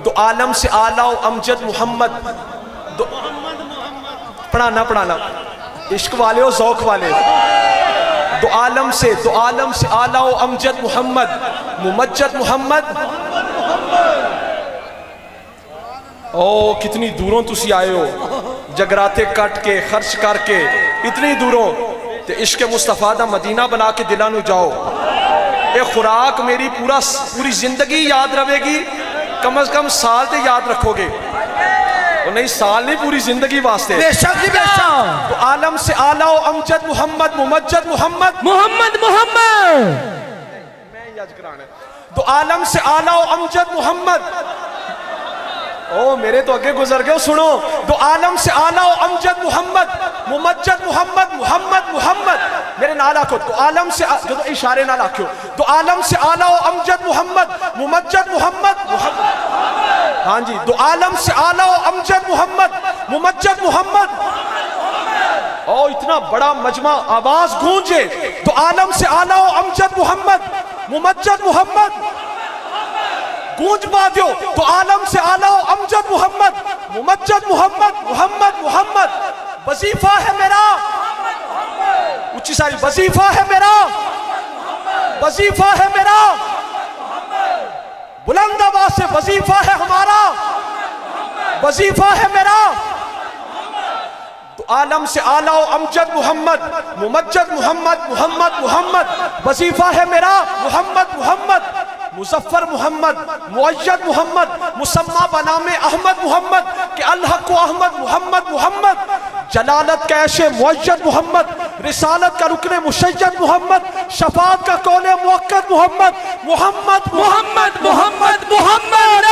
دو عالم سے آلہ و امجد محمد پڑھانا عشق والے و ذوق والے. دو عالم سے آلہ و امجد محمد ممجد محمد. او کتنی دوروں تسی آئے ہو جگراتے کٹ کے خرچ کر کے اتنی دوروں تے عشق مصطفیٰ دا مدینہ بنا کے دلانو جاؤ. اے خوراک میری پوری زندگی یاد رہے گی, کم از کم سال تے یاد رکھو گے, اور نہیں سال نہیں پوری زندگی واسطے. بے شک جی بے شک. تو عالم سے آلہ و امجد محمد ممجد محمد میں یاد کرانا ہے. تو عالم سے آلہ و امجد محمد. او میرے تو اگے گزر گئے سنو. تو عالم سے آلہ و امجد محمد ممجد محمد محمد محمد میرے نال آکھو. تو عالم سے جو اشارے نال آکھو. تو عالم سے آلہ و امجد محمد ممجد محمد محمد. ہاں جی. تو عالم سے آلہ و امجد محمد ممجد محمد. او اتنا بڑا مجمع آواز گونجے. تو عالم سے آلہ و امجد محمد ممجد محمد گونج پا دیو. تو عالم سے آلہ و امجد محمد ممجد محمد محمد محمد. وظیفہ ہے میرا اچھی ساری وظیفہ ہے میرا, وظیفہ ہے میرا بلند آواز سے وظیفہ ہے ہمارا, وظیفہ ہے میرا. تو عالم سے آلہ و امجد محمد ممجد محمد محمد محمد. وظیفہ ہے میرا محمد محمد مظفر محمد معید محمد مسمى بنام احمد محمد کہ الحق و احمد محمد محمد. جلالت کا عیش معید محمد, رسالت کا رکن مشید محمد, شفاعت کا قول موقت محمد محمد محمد محمد محمد.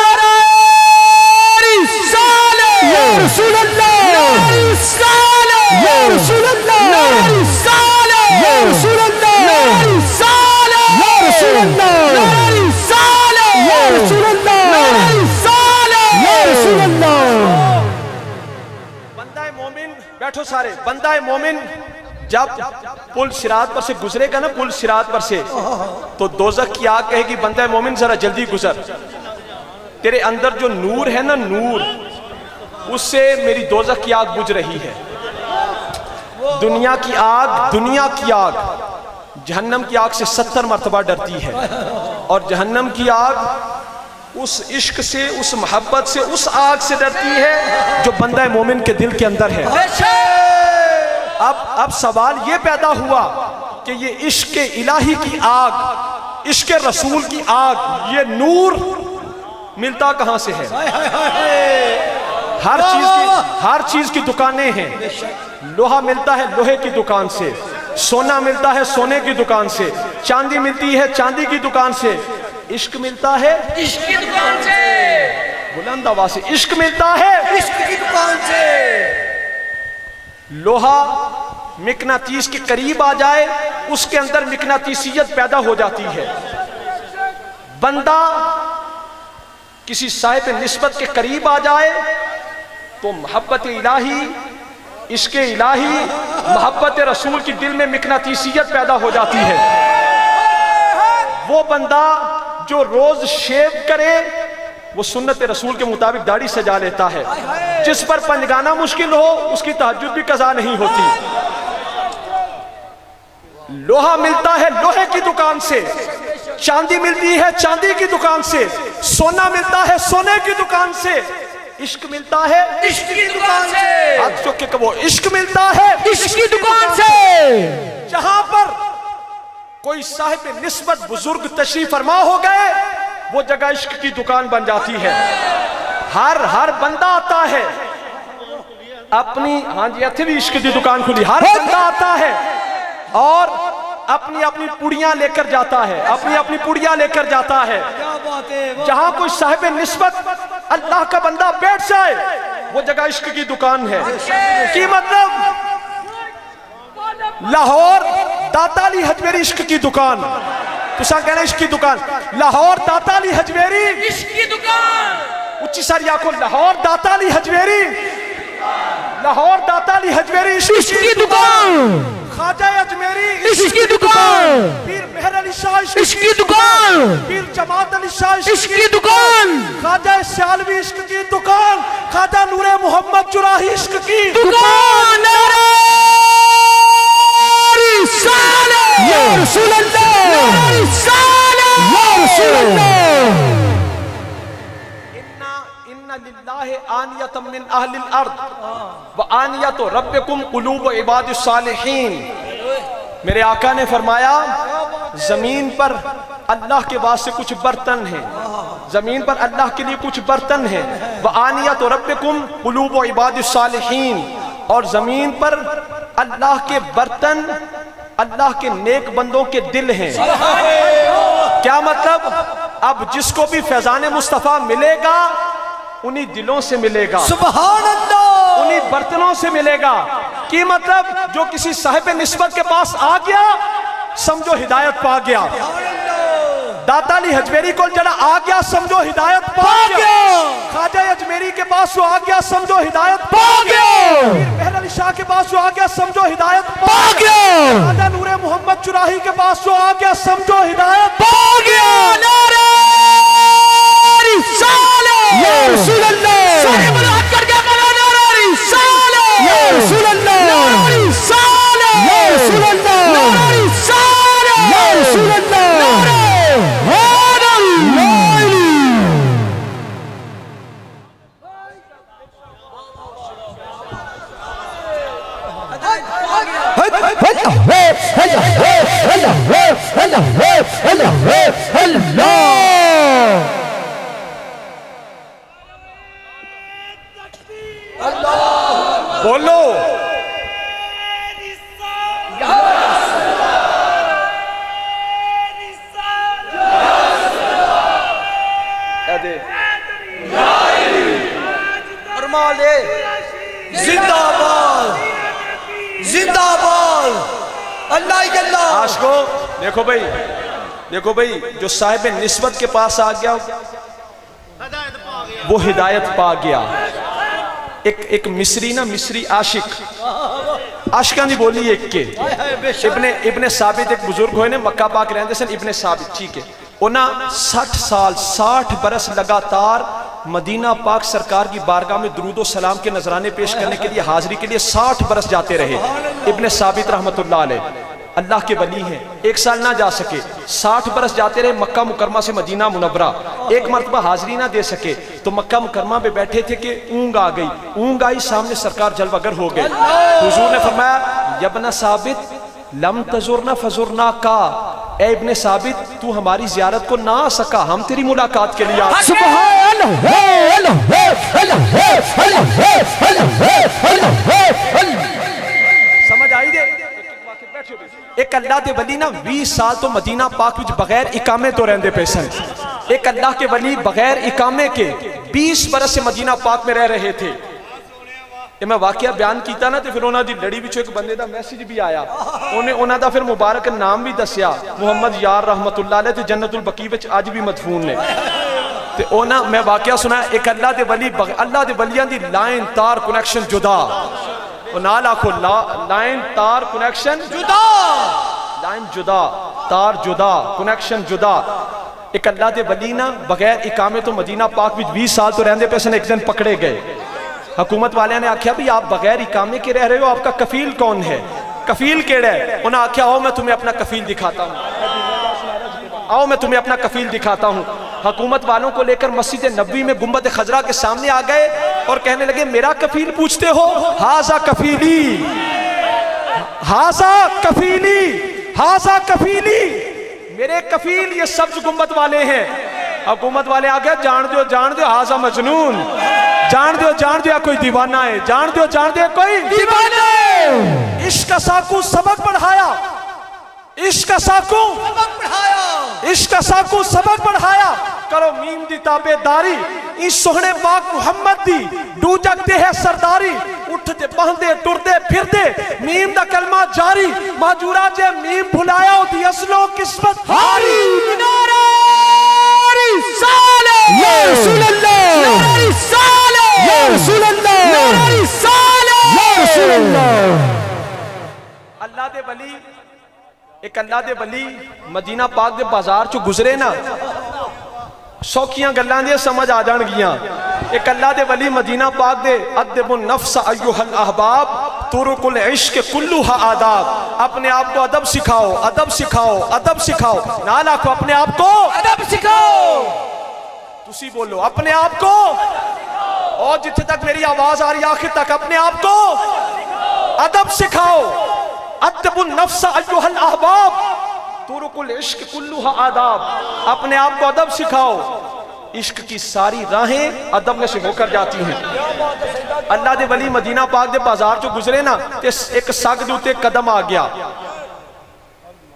رسالہ یا رسول اللہ, رسالہ یا رسول اللہ, رسالہ یا رسول اللہ, رسالہ یا رسول اللہ, رسالہ یا رسول اللہ, رسالہ یا رسول اللہ. بندہ مومن بیٹھو سارے. بندہ مومن جب پل صراط پر سے گزرے گا نا, پل صراط پر سے, تو دوزخ کی آگ کہے گی بندہ مومن ذرا جلدی گزر. تیرے اندر جو نور ہے نا, نور, اس سے میری دوزخ کی آگ بجھ رہی ہے. دنیا کی آگ جہنم کی آگ سے 70 مرتبہ ڈرتی ہے, اور جہنم کی آگ اس عشق سے, اس محبت سے, اس آگ سے ڈرتی ہے جو بندہ مومن کے دل کے اندر ہے. اب سوال یہ پیدا ہوا کہ یہ عشق الہی کی آگ, عشق رسول کی آگ, یہ نور ملتا کہاں سے ہے؟ ہر چیز کی دکانیں ہیں. لوہا ملتا ہے لوہے کی دکان سے, سونا ملتا ہے سونے کی دکان سے, چاندی ملتی ہے چاندی کی دکان سے. عشق ملتا ہے عشق کی دکان سے, بلند آواز سے عشق ملتا ہے عشق کی دکان سے. لوہا مقناطیس کے قریب آ جائے, اس کے اندر مقناطیسیت پیدا ہو جاتی ہے. بندہ کسی صاحب نسبت کے قریب آ جائے تو محبت الہی, عشق الہی, محبت رسول کی دل میں مقناطیسیت پیدا ہو جاتی ہے. وہ بندہ جو روز شیو کرے وہ سنت رسول کے مطابق داڑھی سجا لیتا ہے. جس پر پنجگانا مشکل ہو اس کی تہجد بھی قضا نہیں ہوتی. لوہا ملتا ہے لوہے کی دکان سے, چاندی ملتی ہے چاندی کی دکان سے, سونا ملتا ہے سونے کی دکان سے. عشق ملتا ہے عشق کی دکان سے, ہاتھ چوک کے کہو عشق ملتا ہے عشق کی دکان سے. جہاں پر کوئی صاحب نسبت بزرگ تشریف فرما ہو گئے وہ جگہ عشق کی دکان بن جاتی ہے. ہر بندہ آتا ہے اپنی, ہاں جی ایتھے بھی عشق کی دکان کھلی, ہر بندہ آتا ہے اور اپنی پوڑیاں لے کر جاتا ہے, اپنی پوڑیاں لے کر جاتا ہے. جہاں کوئی صاحب نسبت اللہ کا بندہ بیٹھ جائے وہ جگہ عشق کی دکان ہے. کی مطلب لاہور داتا علی حجویری عشق کی دکان, تو سا کہنا عشق کی دکان, لاہور داتا علی حجویری عشق کی دکان. اچھی ساری آنکھوں, لاہور داتا علی حجویری, لاہور داتا علی حجویری عشق کی دکان. خواجہ اجمیری عشق کی دکان. پیر مہر علی شاہ عشق کی دکان. پیر جماعت علی شاہ عشق کی دکان. خواجہ سیالوی عشق کی دکان، خواجہ نور محمد چراہی عشق کی دکان، نعرہ رسالت یا رسول اللہ، نعرہ رسالت یا رسول اللہ. ان للہ آنیۃ من اہل الارض وآنیۃ ربکم قلوب عباد الصالحین. میرے آقا نے فرمایا زمین پر اللہ کے واسطے کچھ برتن ہیں، زمین پر اللہ کے لیے کچھ برتن ہیں. وآنیۃ ربکم قلوب عباد الصالحین، اور زمین پر اللہ کے برتن اللہ کے نیک بندوں کے دل ہیں. کیا مطلب؟ اب جس کو بھی فیضان مصطفیٰ ملے گا انہی دلوں سے ملے گا، سبحان اللہ، انہی برتنوں سے ملے گا. کی مطلب جو کسی صاحب نسبت کے پاس آ گیا سمجھو ہدایت پا گیا. داتا علی حجویری کو جڑا آ گیا سمجھو ہدایت پا گیا. خواجہ اجمیری کے پاس جو آ گیا سمجھو ہدایت پا گیا. مہر علی شاہ کے پاس جو آ گیا سمجھو ہدایت پا گیا. خواجہ نور محمد چراہی کے پاس جو آ گیا سمجھو ہدایت پا گیا. نعرہ رسالت یا رسول اللہ، صاحب الحق کر کے بولو نعرہ رسالت یا رسول اللہ، نعرہ رسالت یا رسول اللہ، نعرہ رسالت یا رسول اللہ، نعرہ حیدر النائلی. بولو زندہ باد، زندہ باد، اللہ ہی اللہ. عاشقو دیکھو بھائی جو صاحب نسبت کے پاس آ گیا وہ ہدایت پا گیا. ایک مصری عاشق عاشقاں دی بولی ایک کے ابن ثابت ایک بزرگ ہوئے نے مکہ پاک رہندے سن. ابن ثابت ٹھیک ہے، انہاں 60 برس لگاتار مدینہ پاک سرکار کی بارگاہ میں درود و سلام کے نذرانے پیش کرنے کے لیے حاضری کے لیے 60 برس جاتے رہے. ابن ثابت رحمت اللہ علیہ اللہ کے ولی ہیں، 1 سال نہ جا سکے، 60 برس جاتے رہے مکہ مکرمہ سے مدینہ منورہ. ایک مرتبہ حاضری نہ دے سکے تو مکہ مکرمہ پہ بیٹھے تھے کہ اونگ آ گئی، اونگ آئی سامنے سرکار جلوہ گر ہو گئے. حضور نے فرمایا یا ابن ثابت لم تزرنا فزرنا کا، اے ابن ثابت تو ہماری زیارت کو نہ آ سکا، ہم تیری ملاقات کے لیے آئے. سبحان اللہ. سمجھ آئی دے؟ ایک اللہ دے ولی نا 20 سال تو مدینہ پاک وچ بغیر اقامے تو رہندے پے سن. ایک اللہ کے ولی بغیر اقامے کے 20 برس سے مدینہ پاک میں رہ رہے تھے. یہ میں واقعہ بیان کیتا نا تو پھر انہاں دی لڑی وچوں ایک بندے دا میسیج بھی آیا، انہاں دا پھر مبارک نام بھی دسیا محمد یار رحمت اللہ علیہ تے جنت البقیع وچ اج بھی مدفون نے. تے اونا میں واقعہ سنا ایک اللہ دے ولی اللہ دے ولیاں دی لائن تار کنیکشن جدا، اور نال آکھو لائن تار کنیکشن جدا، لائن جدا تار جدا کنیکشن جدا. ایک اللہ دے ولی نا بغیر اقامے تو مدینہ پاک وچ 20 سال تو رہندے پے سن. ایک دن پکڑے گئے، حکومت والے نے آکھیا بھی آپ بغیر اقامے کے رہ رہے ہو، آپ کا کفیل کون ہے؟ کفیل کیڑا ہے؟ انہاں آکھیا آؤ میں تمہیں اپنا کفیل دکھاتا ہوں، آؤ میں تمہیں اپنا کفیل دکھاتا ہوں. حکومت والوں کو لے کر مسجد نبوی میں گنبد خضرا کے سامنے آ گئے اور کہنے لگے میرا کفیل پوچھتے ہو؟ ہاذا کفیلی، ہاذا کفیلی، ہاذا کفیلی، میرے کفیل یہ سبز گنبد والے ہیں. حکومت والے آ گئے جان دیو ہاذا مجنون، جان دیو یا کوئی دیوانہ ہے، جان دیو کوئی دیوانہ ہے. عشق کا ساکو سبق پڑھایا، عشق کا ساکو سبق پڑھایا. کرو میم دی تابع داری، اس سوہنے پاک محمد دی ڈو جگتے ہے سرداری. اٹھتے بہندے ٹردے پھردے میم دا کلمہ جاری. ماجورا جے میم بھلایا ہوتی اصلو قسمت ہاری. نعرہ رسالت یا رسول اللہ، نعرہ رسالت یا رسول اللہ، نعرہ رسالت یا رسول اللہ. اللہ دے ولی ایک اللہ دے ولی مدینہ پاک دے بازار چو گزرے نا سوکھیاں گلاں دے سمجھ آ جان گیاں. ایک اللہ دے ولی مدینہ پاک دے ادب النفس ایھا الاحباب طرق العشق کلھا آداب. اپنے آپ کو ادب سکھاؤ، ادب سکھاؤ، ادب سکھاؤ. نہ لاکھو اپنے آپ کو ادب سکھاؤ. تسی بولو اپنے آپ کو، اور جتنے تک میری آواز آ رہی ہے آخر تک اپنے آپ کو ادب سکھاؤ. ادب النفس ایھا الاحباب طرق العشق کلھا آداب. اپنے آپ کو ادب سکھاؤ. عشق کی ساری راہیں ادب میں سے ہو کر جاتی ہیں. اللہ دے ولی مدینہ پاک دے بازار جو گزرے نا تے ایک سگ دے اتے قدم آ گیا،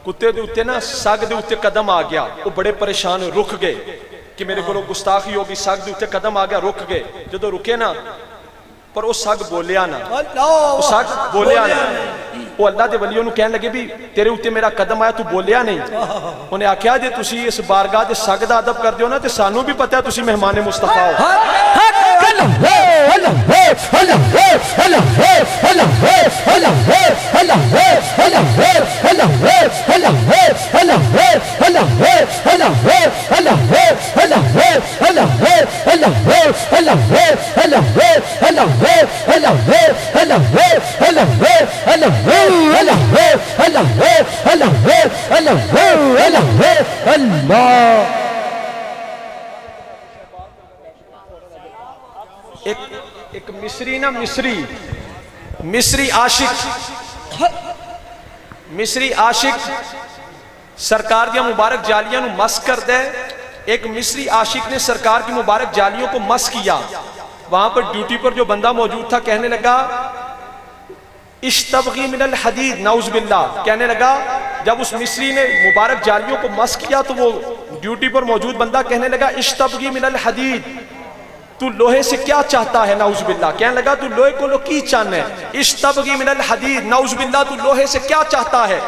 کتے دے اتے نا سگ دے اتے قدم آ گیا. وہ بڑے پریشان ہوئے، رک گئے کہ میرے کو گستاخی ہوگی. سگ دے اتے قدم آ گیا، رک گئے. جدو رکے نا پر وہ سگ بولیا نا، وہ سگ بولیا نا. وہ اللہ دے ولیوں نے کہنے لگے بھی تیرے اتے میرا قدم آیا تو بولیا نہیں. انہیں آکھیا جے تسی اس بارگاہ دے سگ دا ادب کر دیو نا تے سانوں بھی پتہ ہے تسی مہمان مصطفیٰ ہو. ایک مصری نا مصری عاشق سرکار دیا مبارک جالیاں نو مس کر دے. ایک مصری عاشق نے سرکار کی مبارک جالیوں کو مس کیا. وہاں پر ڈیوٹی پر جو بندہ موجود تھا کہنے لگا اشتبغی من الحدید، نعوذ باللہ. کہنے لگا جب اس مصری نے مبارک جالیوں کو مس کیا تو وہ ڈیوٹی پر موجود بندہ کہنے لگا اشتبغی من الحدید، تو لوہے سے کیا چاہتا ہے؟ نعوذ باللہ. کہنے لگا تو لوہے کو لو کی چاہنا ہے؟ اشتبغی من الحدید، نعوذ باللہ تو لوہے سے کیا چاہتا ہے؟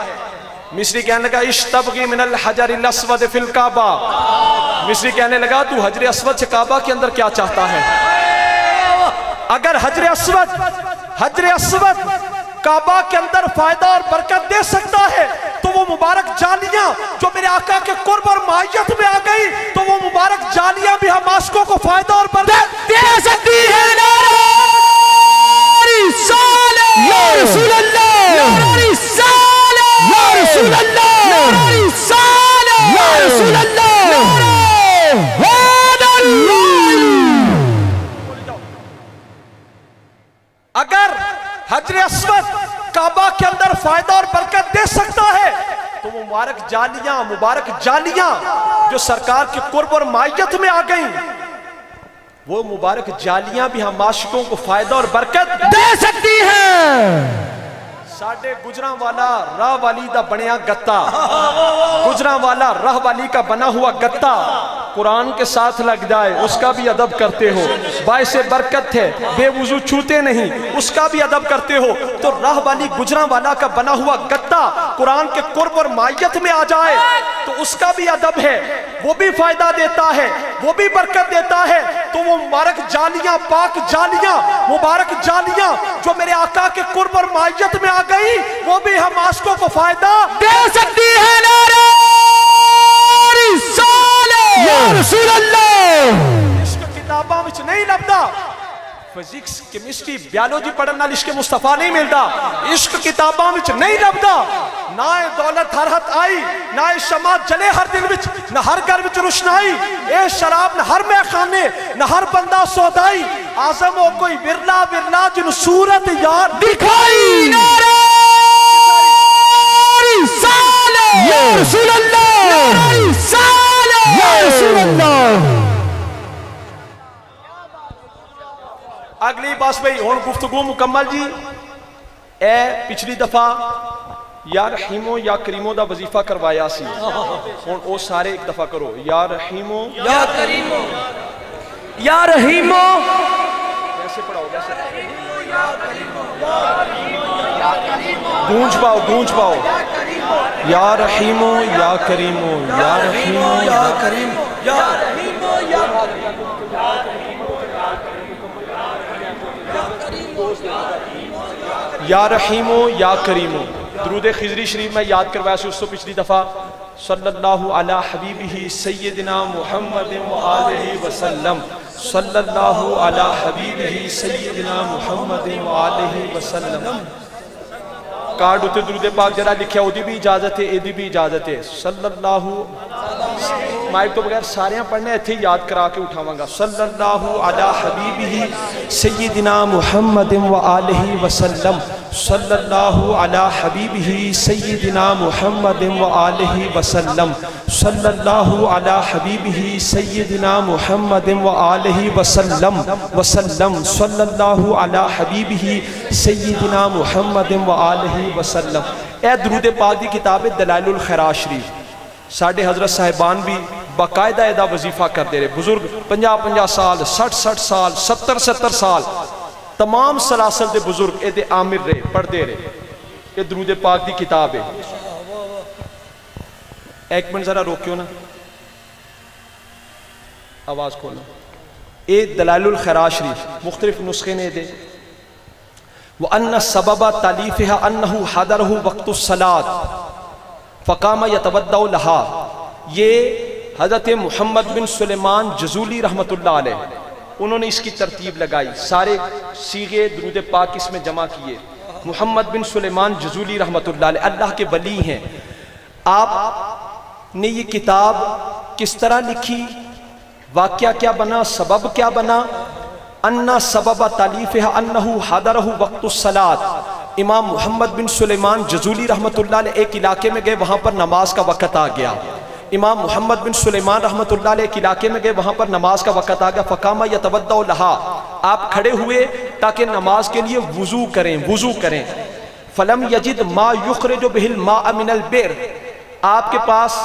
مصری کہنے لگا اشتبغی من الحجر الاسود فی الکعبہ. مصری کہنے لگا تو حجر اسود سے کعبہ کے اندر کیا چاہتا ہے؟ اگر حجر اسود کعبہ کے اندر فائدہ اور برکت دے سکتا ہے تو وہ مبارک جالیاں جو میرے آقا کے قرب اور معیت میں آ گئی تو وہ مبارک جالیاں بھی ہم عاشقوں کو فائدہ اور برکت دے سکتی ہے. یا رسول اللہ، یا رسول اللہ، یا رسول اللہ. اگر حجر اسود کعبہ کے اندر فائدہ اور برکت دے سکتا ہے تو وہ مبارک جالیاں جو سرکار کے قرب اور معیت میں آ گئیں وہ مبارک جالیاں بھی ہم عاشقوں کو فائدہ اور برکت دے سکتی ہیں. ساڑھے گجراں والا راہ والی دا بنیا گتا، گجراں والا راہ والی کا بنا ہوا گتا قرآن کے ساتھ لگ جائے اس کا بھی ادب کرتے ہو. باعث برکت ہے، بے وضو چھوتے نہیں اس کا بھی ادب کرتے ہو. تو راہ والی گجراں والا کا بنا ہوا گتا قرآن کے قرب اور معیت میں آ جائے تو اس کا بھی ادب ہے، وہ بھی فائدہ دیتا ہے، وہ بھی برکت دیتا ہے. تو وہ مبارک جالیاں، پاک جالیاں، مبارک جالیاں جو میرے آقا کے قرب اور معیت میں آ گئی وہ بھی ہم عاشقوں کو فائدہ دے سکتی ہے. نعرہ رسالت، یا رسول اللہ. عشق کتاباں وچ نہیں لبدا. فزکس، کیمسٹری، بیالوجی پڑھن نال عشق مصطفیٰ نہیں ملدا. عشق کتاباں وچ نہیں لبدا. نہ دولت ہر ہتھ آئی، نہ شمع جلے ہر دل وچ، نہ ہر گھر وچ روشنائی، اے شراب نہ ہر میخانے، نہ ہر بندہ سودائی. اعظم ہو کوئی ورلا جن صورت یار دکھائی. نعرہ رسالت، یا رسول اللہ، یا رسول اللہ. اگلی بات بھئی ہون گفتگو مکمل جی. اے پچھلی دفعہ یا رحیمو یا کریمو دا وظیفہ کروایا سی. ہون او سارے ایک دفعہ کرو. یا رحیمو یا کریمو، یا رحیمو. کیسے پڑھاؤ کیسے؟ گونج پاؤ. یا رحیمو یا کریمو، یا رحیمو یا کریمو، یا رحیمو یا یا رحیمو یا کریمو. درود خضری شریف میں یاد کروایا سی اس تو پچھلی دفعہ. صلی اللہ علی حبیبہ سیدنا محمد و آلہ وسلم. صلی اللہ علی حبیبہ سیدنا محمد وآلہ وسلم. کارڈ اتے درود پاک جرا لکھیا او دی بھی اجازت ہے اے دی بھی اجازت ہے. صلی اللہ مائک تو بغیر سارے پڑھنے ایتھے یاد کرا کے اٹھاواں گا. صلی اللہ علی حبیبہ سیدنا محمد وآلہ وسلم. صلی اللہ علی حبیبہ سیدنا محمد وآلہ وسلم. صلی اللہ علی حبیبہ سیدنا محمد وآلہ وسلم وسلم. صلی اللہ علی حبیبہ سیدنا محمد وآلہ وسلم. اے درود پاک دی کتاب دلائل الخیرات شریف ساڑھے حضرت صاحبان بھی باقاعدہ ایدہ وظیفہ کر دے رہے. بزرگ 50 سال 60 سال 70 سال تمام سلاسل دے بزرگ اے دے عامر رہے پڑھ دے رہے. اے درود پاک دی کتاب ہے. ایک منٹ ذرا روکیو نا آواز کھولنا. اے دلائل الخیرات شریف مختلف نسخے نے دے. وَأَنَّ سَبَبَ تَعْلِيفِهَا أَنَّهُ حَضَرَهُ وَقْتُ الصَّلَاةِ فقام یتودع لہا. یہ حضرت محمد بن سلیمان جزولی رحمت اللہ علیہ انہوں نے اس کی ترتیب لگائی. سارے صیغے درود پاک اس میں جمع کیے. محمد بن سلیمان جزولی رحمت اللہ علیہ اللہ کے ولی ہیں. آپ نے یہ کتاب کس طرح لکھی, واقعہ کیا بنا, سبب کیا بنا. اَنَّ سَبَبَ تَعْلِيفِهَا أَنَّهُ حَضَرَهُ وَقْتُ الصَّلَاةِ. امام محمد بن سلیمان جزولی رحمت اللہ علیہ ایک علاقے میں گئے, وہاں پر نماز کا وقت آ گیا. امام محمد بن سلیمان رحمت اللہ علیہ ایک علاقے میں گئے, وہاں پر نماز کا وقت آ گیا. فقام یتودع لہا. آپ کھڑے ہوئے تاکہ نماز کے لیے وضو کریں. فلم یجد ما یخرج بہ الماء من البئر. آپ کے پاس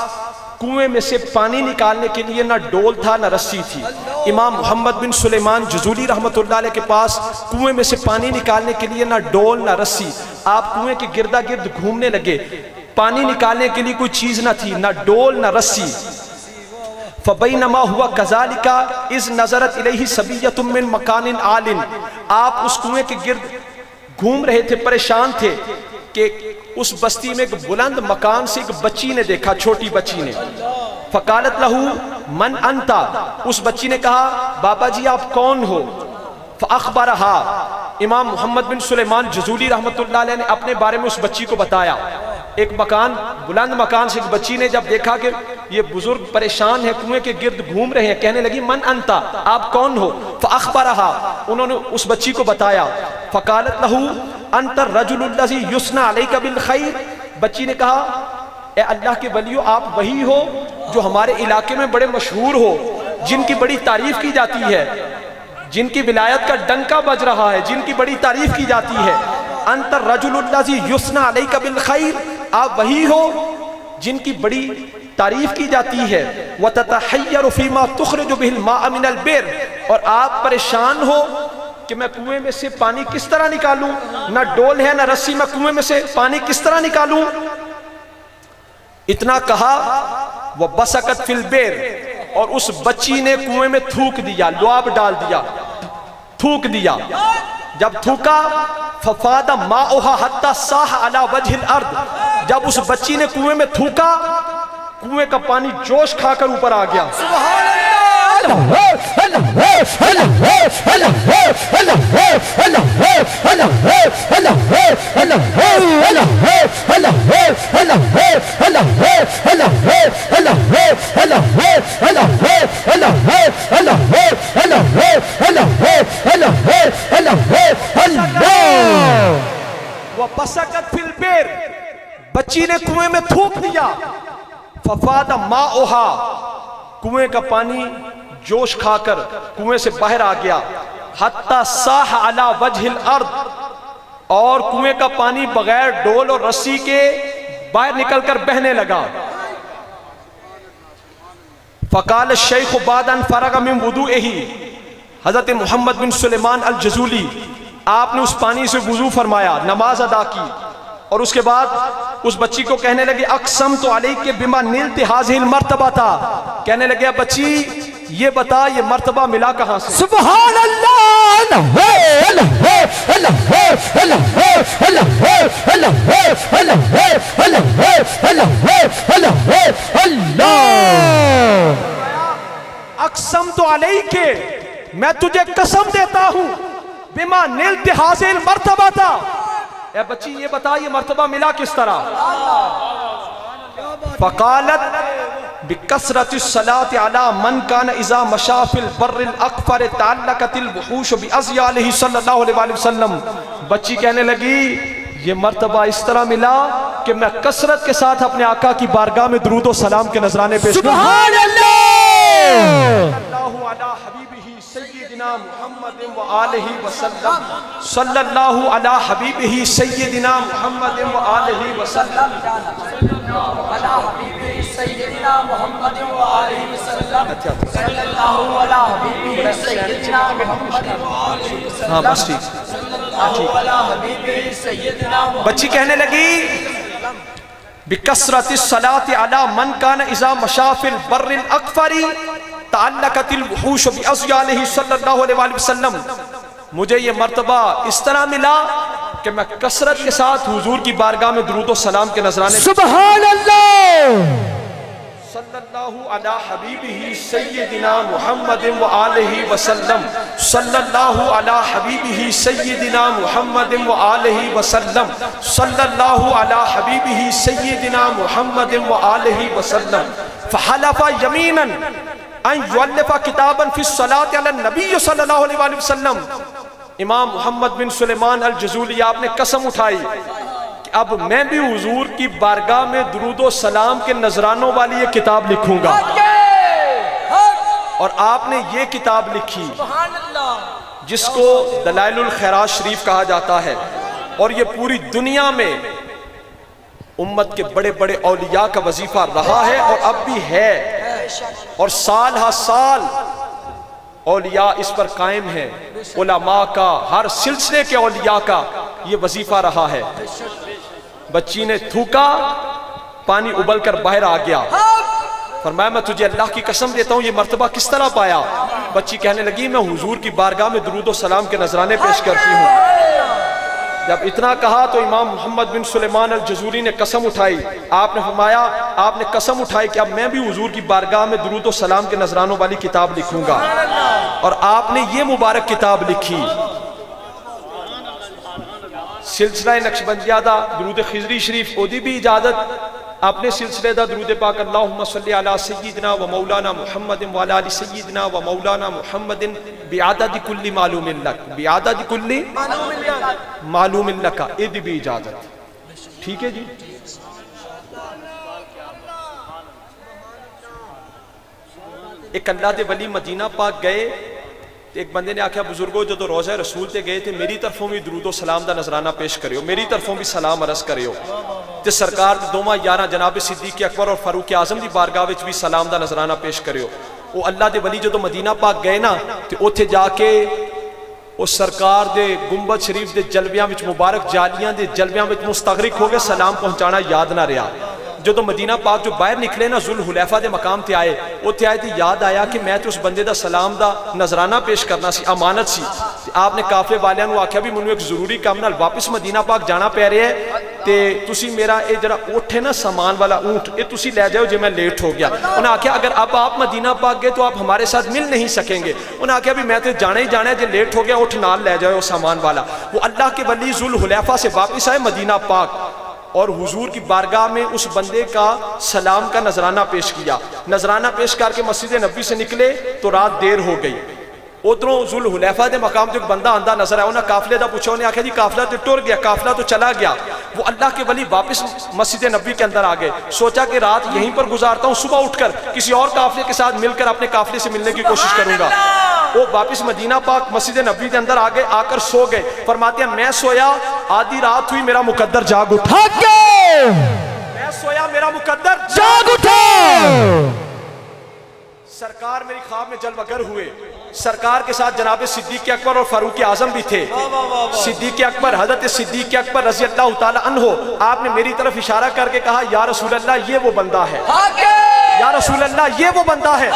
کنویں میں سے پانی نکالنے کے لیے نہ ڈول تھا نہ رسی تھی. امام محمد بن سلیمان جزولی رحمت اللہ علیہ کے پاس کنویں میں سے پانی نکالنے کے لیے نہ ڈول نہ رسی. آپ کنویں کے گردا گرد گھومنے لگے, پانی نکالنے کے لیے کوئی چیز نہ تھی, نہ ڈول نہ رسی. فبینما ہوا کذالک اذ نظرت الیہ صبیۃ من مکان عال. آپ اس کنویں کے گرد گھوم رہے تھے, پریشان تھے کہ اس بستی میں ایک بلند مکان سے ایک بچی نے دیکھا, چھوٹی بچی نے. فقالت لہو من انتا. اس بچی نے کہا بابا جی آپ کون ہو. فاخبرہا. امام محمد بن سلیمان جزولی رحمت اللہ علیہ نے اپنے بارے میں اس بچی کو بتایا. ایک مکان, بلند مکان سے ایک بچی نے جب دیکھا کہ یہ بزرگ پریشان ہے, کنویں کے گرد گھوم رہے ہیں, کہنے لگی من انتا, آپ کون ہو. فاخبرہا. انہوں نے اس بچی کو بتایا. فقالت لہو انت الرجل الذی یثنی علیک بالخیر. بچی نے کہا اے اللہ کے ولیو آپ وہی ہو جو ہمارے علاقے میں بڑے مشہور ہو, جن کی بڑی تعریف کی جاتی ہے, جن کی ولایت کا ڈنکا بج رہا ہے, جن کی بڑی تعریف کی جاتی ہے. انت الرجل الذی یثنی علیک بالخیر. آپ وہی ہو جن کی بڑی تعریف کی جاتی ہے. وتتحیر فیما تخرج بہ الماء من البئر. اور آپ پریشان ہو کہ میں کنویں میں سے پانی کس طرح نکالوں, نہ ڈول ہے نہ رسی, میں کنویں میں سے پانی کس طرح نکالوں. اتنا کہا وبصقت فی البئر. اور اس بچی نے کنویں میں تھوک دیا, لعاب ڈال دیا, تھوک دیا. جب تھوکا ففاد ماؤہا حتی صاح علی وجہ الارض. جب اس بچی نے کنویں میں تھوکا, کنویں کا پانی جوش کھا کر اوپر آ گیا. سبحان وَبَصَقَتْ فِي الْبِئْرِ. بچی نے کنویں میں تھوک دیا. فَفَادَ مَاؤُهَا. کنویں کا پانی جوش کھا کر کنویں سے باہر آ گیا. حتی صاح علی وجہ الارض. اور کنویں کا پانی بغیر ڈول اور رسی کے باہر نکل کر بہنے لگا. فقال الشیخ بعد ان فرغ من وضوئہ. حضرت محمد بن سلیمان الجزولی آپ نے اس پانی سے وضو فرمایا, نماز ادا کی, اور اس کے بعد اس بچی کو کہنے لگے اقسمت علیک بما نلت هذه المرتبہ تھا. کہنے لگے بچی یہ بتا یہ مرتبہ ملا کہاں سے. سبحان اللہ. اقسمت علیک, میں تجھے قسم دیتا ہوں بما نلت حاصل مرتبہ تھا. اے بچی یہ بتا یہ مرتبہ ملا کس طرح؟ فقالت بکثرت الصلاة علی من کان اذا مشى فی البر الاقفر تعلقت الوحوش بازیالہ صلی اللہ علیہ وسلم. بچی کہنے لگی یہ مرتبہ اس طرح ملا کہ میں کثرت کے ساتھ اپنے آقا کی بارگاہ میں درود و سلام کے نذرانے پیش کروں. سبحان اللہ. اللہ علی حبیبہ سیدنا محمد وآلہ وسلم. صلی اللہ علی حبیبہ سیدنا محمد وآلہ وسلم. علی حبیبہ سیدنا محمد وآلہ وسلم. صلی اللہ علی حبیبہ سیدنا محمد وآلہ وسلم. ہاں بس ٹھیک. بچی کہنے لگی بکثرت الصلاة علی من کان اذا مشى فی البر الاقفر تعلقت الوحوش بازیالہ صلی اللہ علیہ وسلم. مجھے یہ مرتبہ اس طرح ملا کہ میں کثرت کے ساتھ حضور کی بارگاہ میں درود و سلام کے نذرانے. سبحان اللہ. صلی اللہ علی حبیبہ سیدنا محمد وآلہ وسلم. صلی اللہ علی حبیبہ سیدنا محمد وآلہ وسلم. صلی اللہ علی حبیبہ سیدنا محمد وآلہ وسلم. فحلف یمینا ان یؤلف کتابا فی الصلاة علی النبی صلی اللہ علیہ وسلم. امام محمد بن سلیمان الجزولی آپ نے قسم اٹھائی کہ اب میں بھی حضور کی بارگاہ میں درود و سلام کے نذرانوں والی یہ کتاب لکھوں گا. اور آپ نے یہ کتاب لکھی جس کو دلائل الخیرات شریف کہا جاتا ہے. اور یہ پوری دنیا میں امت کے بڑے بڑے اولیاء کا وظیفہ رہا ہے اور اب بھی ہے. اور سال ہر سال اولیاء اس پر قائم ہیں. علماء کا ہر سلسلے کے اولیاء کا یہ وظیفہ رہا ہے. بچی نے تھوکا, پانی ابل کر باہر آ گیا. فرمایا میں تجھے اللہ کی قسم دیتا ہوں یہ مرتبہ کس طرح پایا؟ بچی کہنے لگی میں حضور کی بارگاہ میں درود و سلام کے نذرانے پیش کرتی ہوں. جب اتنا کہا تو امام محمد بن سلیمان الجزوری نے قسم اٹھائی. آپ نے فرمایا آپ نے قسم اٹھائی کہ اب میں بھی حضور کی بارگاہ میں درود و سلام کے نذرانوں والی کتاب لکھوں گا. اور آپ نے یہ مبارک کتاب لکھی سلسلہ نقشبندیہ دا درود خضری شریف اودی بھی اجازت. اپنے سلسلے دا درود پاک اللہم صلی علی سیدنا و مولانا محمد و علی سیدنا و مولانا محمد بعدد کل معلوم لک. بعدد کل معلوم لک ادی بھی اجازت. ٹھیک ہے جی. ایک اللہ دے ولی مدینہ پاک گئے. ایک بندے نے آکھیا بزرگو جو تو روضہ رسول تے گئے تھے میری طرفوں بھی درود و سلام دا نذرانہ پیش کریو, میری طرفوں بھی سلام عرض کریو. تے سرکار دے دوواں یاراں جناب صدیق اکبر اور فاروق اعظم دی بارگاہ وچ بھی سلام دا نذرانہ پیش کریو. او اللہ دے ولی جو تو مدینہ پاک گئے نا تے اوتھے جا کے او سرکار دے گنبد شریف دے جلویاں وچ مبارک جالیاں دے جلویاں وچ مستغرق ہو گئے, سلام پہنچانا یاد نہ رہا. جو تو مدینہ پاک جو باہر نکلے نا ذوالحلیفہ دے مقام تے آئے, اوتھے آئے تے یاد آیا کہ میں تے اس بندے دا سلام دا نذرانہ پیش کرنا سی, امانت سی. آپ نے قافلے والیاں نو آکھیا بھی منو ایک ضروری کام نال واپس مدینہ پاک جانا پہ رہے ہے تے تسی میرا اے جڑا اونٹ ہے نا سامان والا اونٹ اے تسی لے جاؤ جے میں لیٹ ہو گیا. انہاں آکھیا اگر اب آپ مدینہ پاک گئے تو آپ ہمارے ساتھ مل نہیں سکیں گے. انہاں آکھیا بھی میں تے جانا ہی جانا ہے, جے لیٹ ہو گیا اونٹ نال لے جاؤ سامان والا. وہ اللہ کے ولی ذوالحلیفہ سے واپس آئے مدینہ پاک اور حضور کی بارگاہ میں اس بندے کا سلام کا نذرانہ پیش کیا. نذرانہ پیش کر کے مسجد نبوی سے نکلے تو رات دیر ہو گئی. ادھروں ذوالحلیفہ دے مقام تے ایک بندہ آندہ نظر آیا. انہاں قافلے دا پوچھا, انہیں آکھا جی قافلہ تو ٹر گیا, قافلہ تو چلا گیا. وہ اللہ کے ولی واپس مسجد نبوی کے اندر آ گئے. سوچا کہ رات یہیں پر گزارتا ہوں, صبح اٹھ کر کسی اور قافلے کے ساتھ مل کر اپنے قافلے سے ملنے کی کوشش کروں گا. وہ واپس مدینہ پاک مسجد نبوی کے اندر آگے آ کر سو گئے. فرماتے ہیں میں سویا, آدھی رات ہوئی, میرا مقدر جاگ اٹھا. میں سویا, میرا مقدر جاگ اٹھا. سرکار میری خواب میں جلوہ گر ہوئے. سرکار کے ساتھ جناب صدیق اکبر اور فاروق اعظم بھی تھے. صدیق اکبر, حضرت صدیق اکبر رضی اللہ تعالی عنہ, آپ نے میری طرف اشارہ کر کے کہا یا رسول اللہ یہ وہ بندہ ہے, یا رسول اللہ یہ وہ بندہ ہے.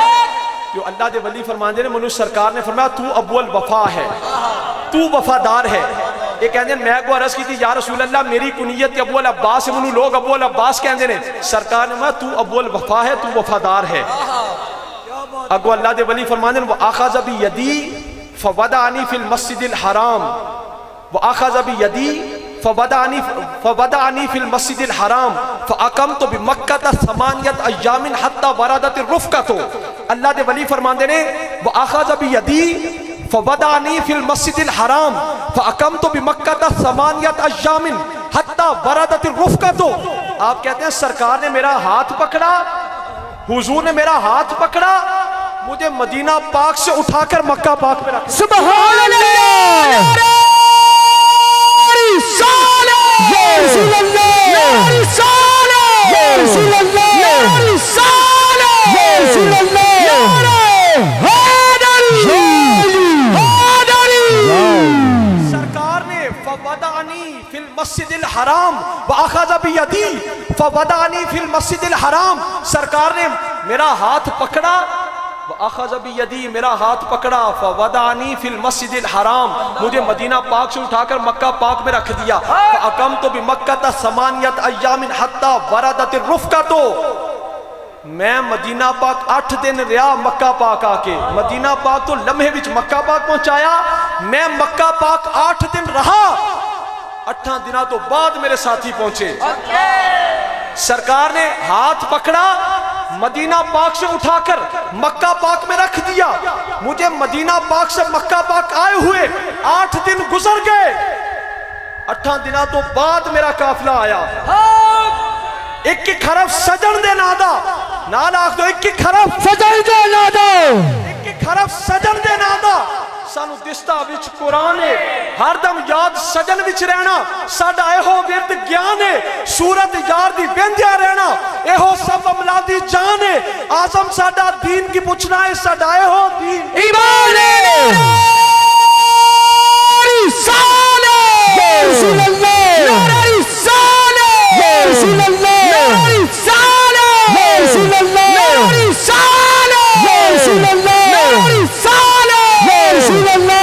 جو اللہ دے ولی فرماندے نے منو سرکار نے فرمایا تو ابو الوفا ہے, تو وفادار ہے. یہ کہندے میں کو عرض کی تھی یا رسول اللہ میری کنیت ابو العباس ہے, منو لوگ ابو العباس کہندے نے. سرکار نے فرمایا تو ابو الوفا ہے, تو وفادار ہے. اگو اللہ دے ولی فرماندے وہ آخذ بی یدی فودعنی فی المسجد الحرام واخذ بیدی فودعنی فی المسجد الحرام فاقمت بمکہ 8 ایام حتی وردت الرفقۃ. اللہ دے ولی فرماندے نے واخذ بیدی فودعنی فی المسجد الحرام فاقمت بمکہ 8 ایام حتی وردت الرفقۃ. آپ کہتے ہیں سرکار نے میرا ہاتھ پکڑا، حضور نے میرا ہاتھ پکڑا، مجھے مدینہ پاک سے اٹھا کر مکہ پاک میں رکھا. سبحان اللہ، یا رسول اللہ، یا رسول اللہ، یا رسول اللہ، سرکار نے فودعنی فی المسجد الحرام واخذ بیدی فودعنی فی المسجد الحرام، سرکار نے میرا ہاتھ پکڑا، واخذ بیدی میرا ہاتھ پکڑا، فودعنی فی المسجد الحرام مجھے مدینہ پاک سے اٹھا کر مکہ پاک میں رکھ دیا. فاقمت بمکہ 8 ایام حتی وردت الرفقۃ. میں مدینہ پاک 8 دن رہا مکہ پاک آ کے. مدینہ پاک تو لمحے وچ مکہ پاک پہنچایا، میں مکہ پاک 8 دن رہا. 8 دنوں تو بعد میرے ساتھی پہنچے. سرکار نے ہاتھ پکڑا، مدینہ پاک سے اٹھا کر مکہ پاک میں رکھ دیا. مجھے مدینہ پاک سے مکہ پاک آئے ہوئے 8 دن گزر گئے. 8 دنوں تو بعد میرا قافلہ آیا. ایک ایک حرف سجن دے نادا، نال آخ دو ایک ایک حرف سجن دے نادا، ایک ایک حرف سجن دے نادا. سانو دستا وچ قرآن ہے، ہر دم یاد سجن وچ رہنا ساڈا ایہو ورد گیان ہے. سورت یار دی ویندیا رہنا ایہو سب عملہ دی جان ہے. آزم ساڈا دین کی پوچھنا ہے، ساڈا ایہو دین ایمان ہے. رسالہ، یا رسول اللہ، رسالہ، یا رسول اللہ، رسالہ، یا رسول اللہ، رسالہ، یا رسول اللہ، رسالہ، یا رسول اللہ.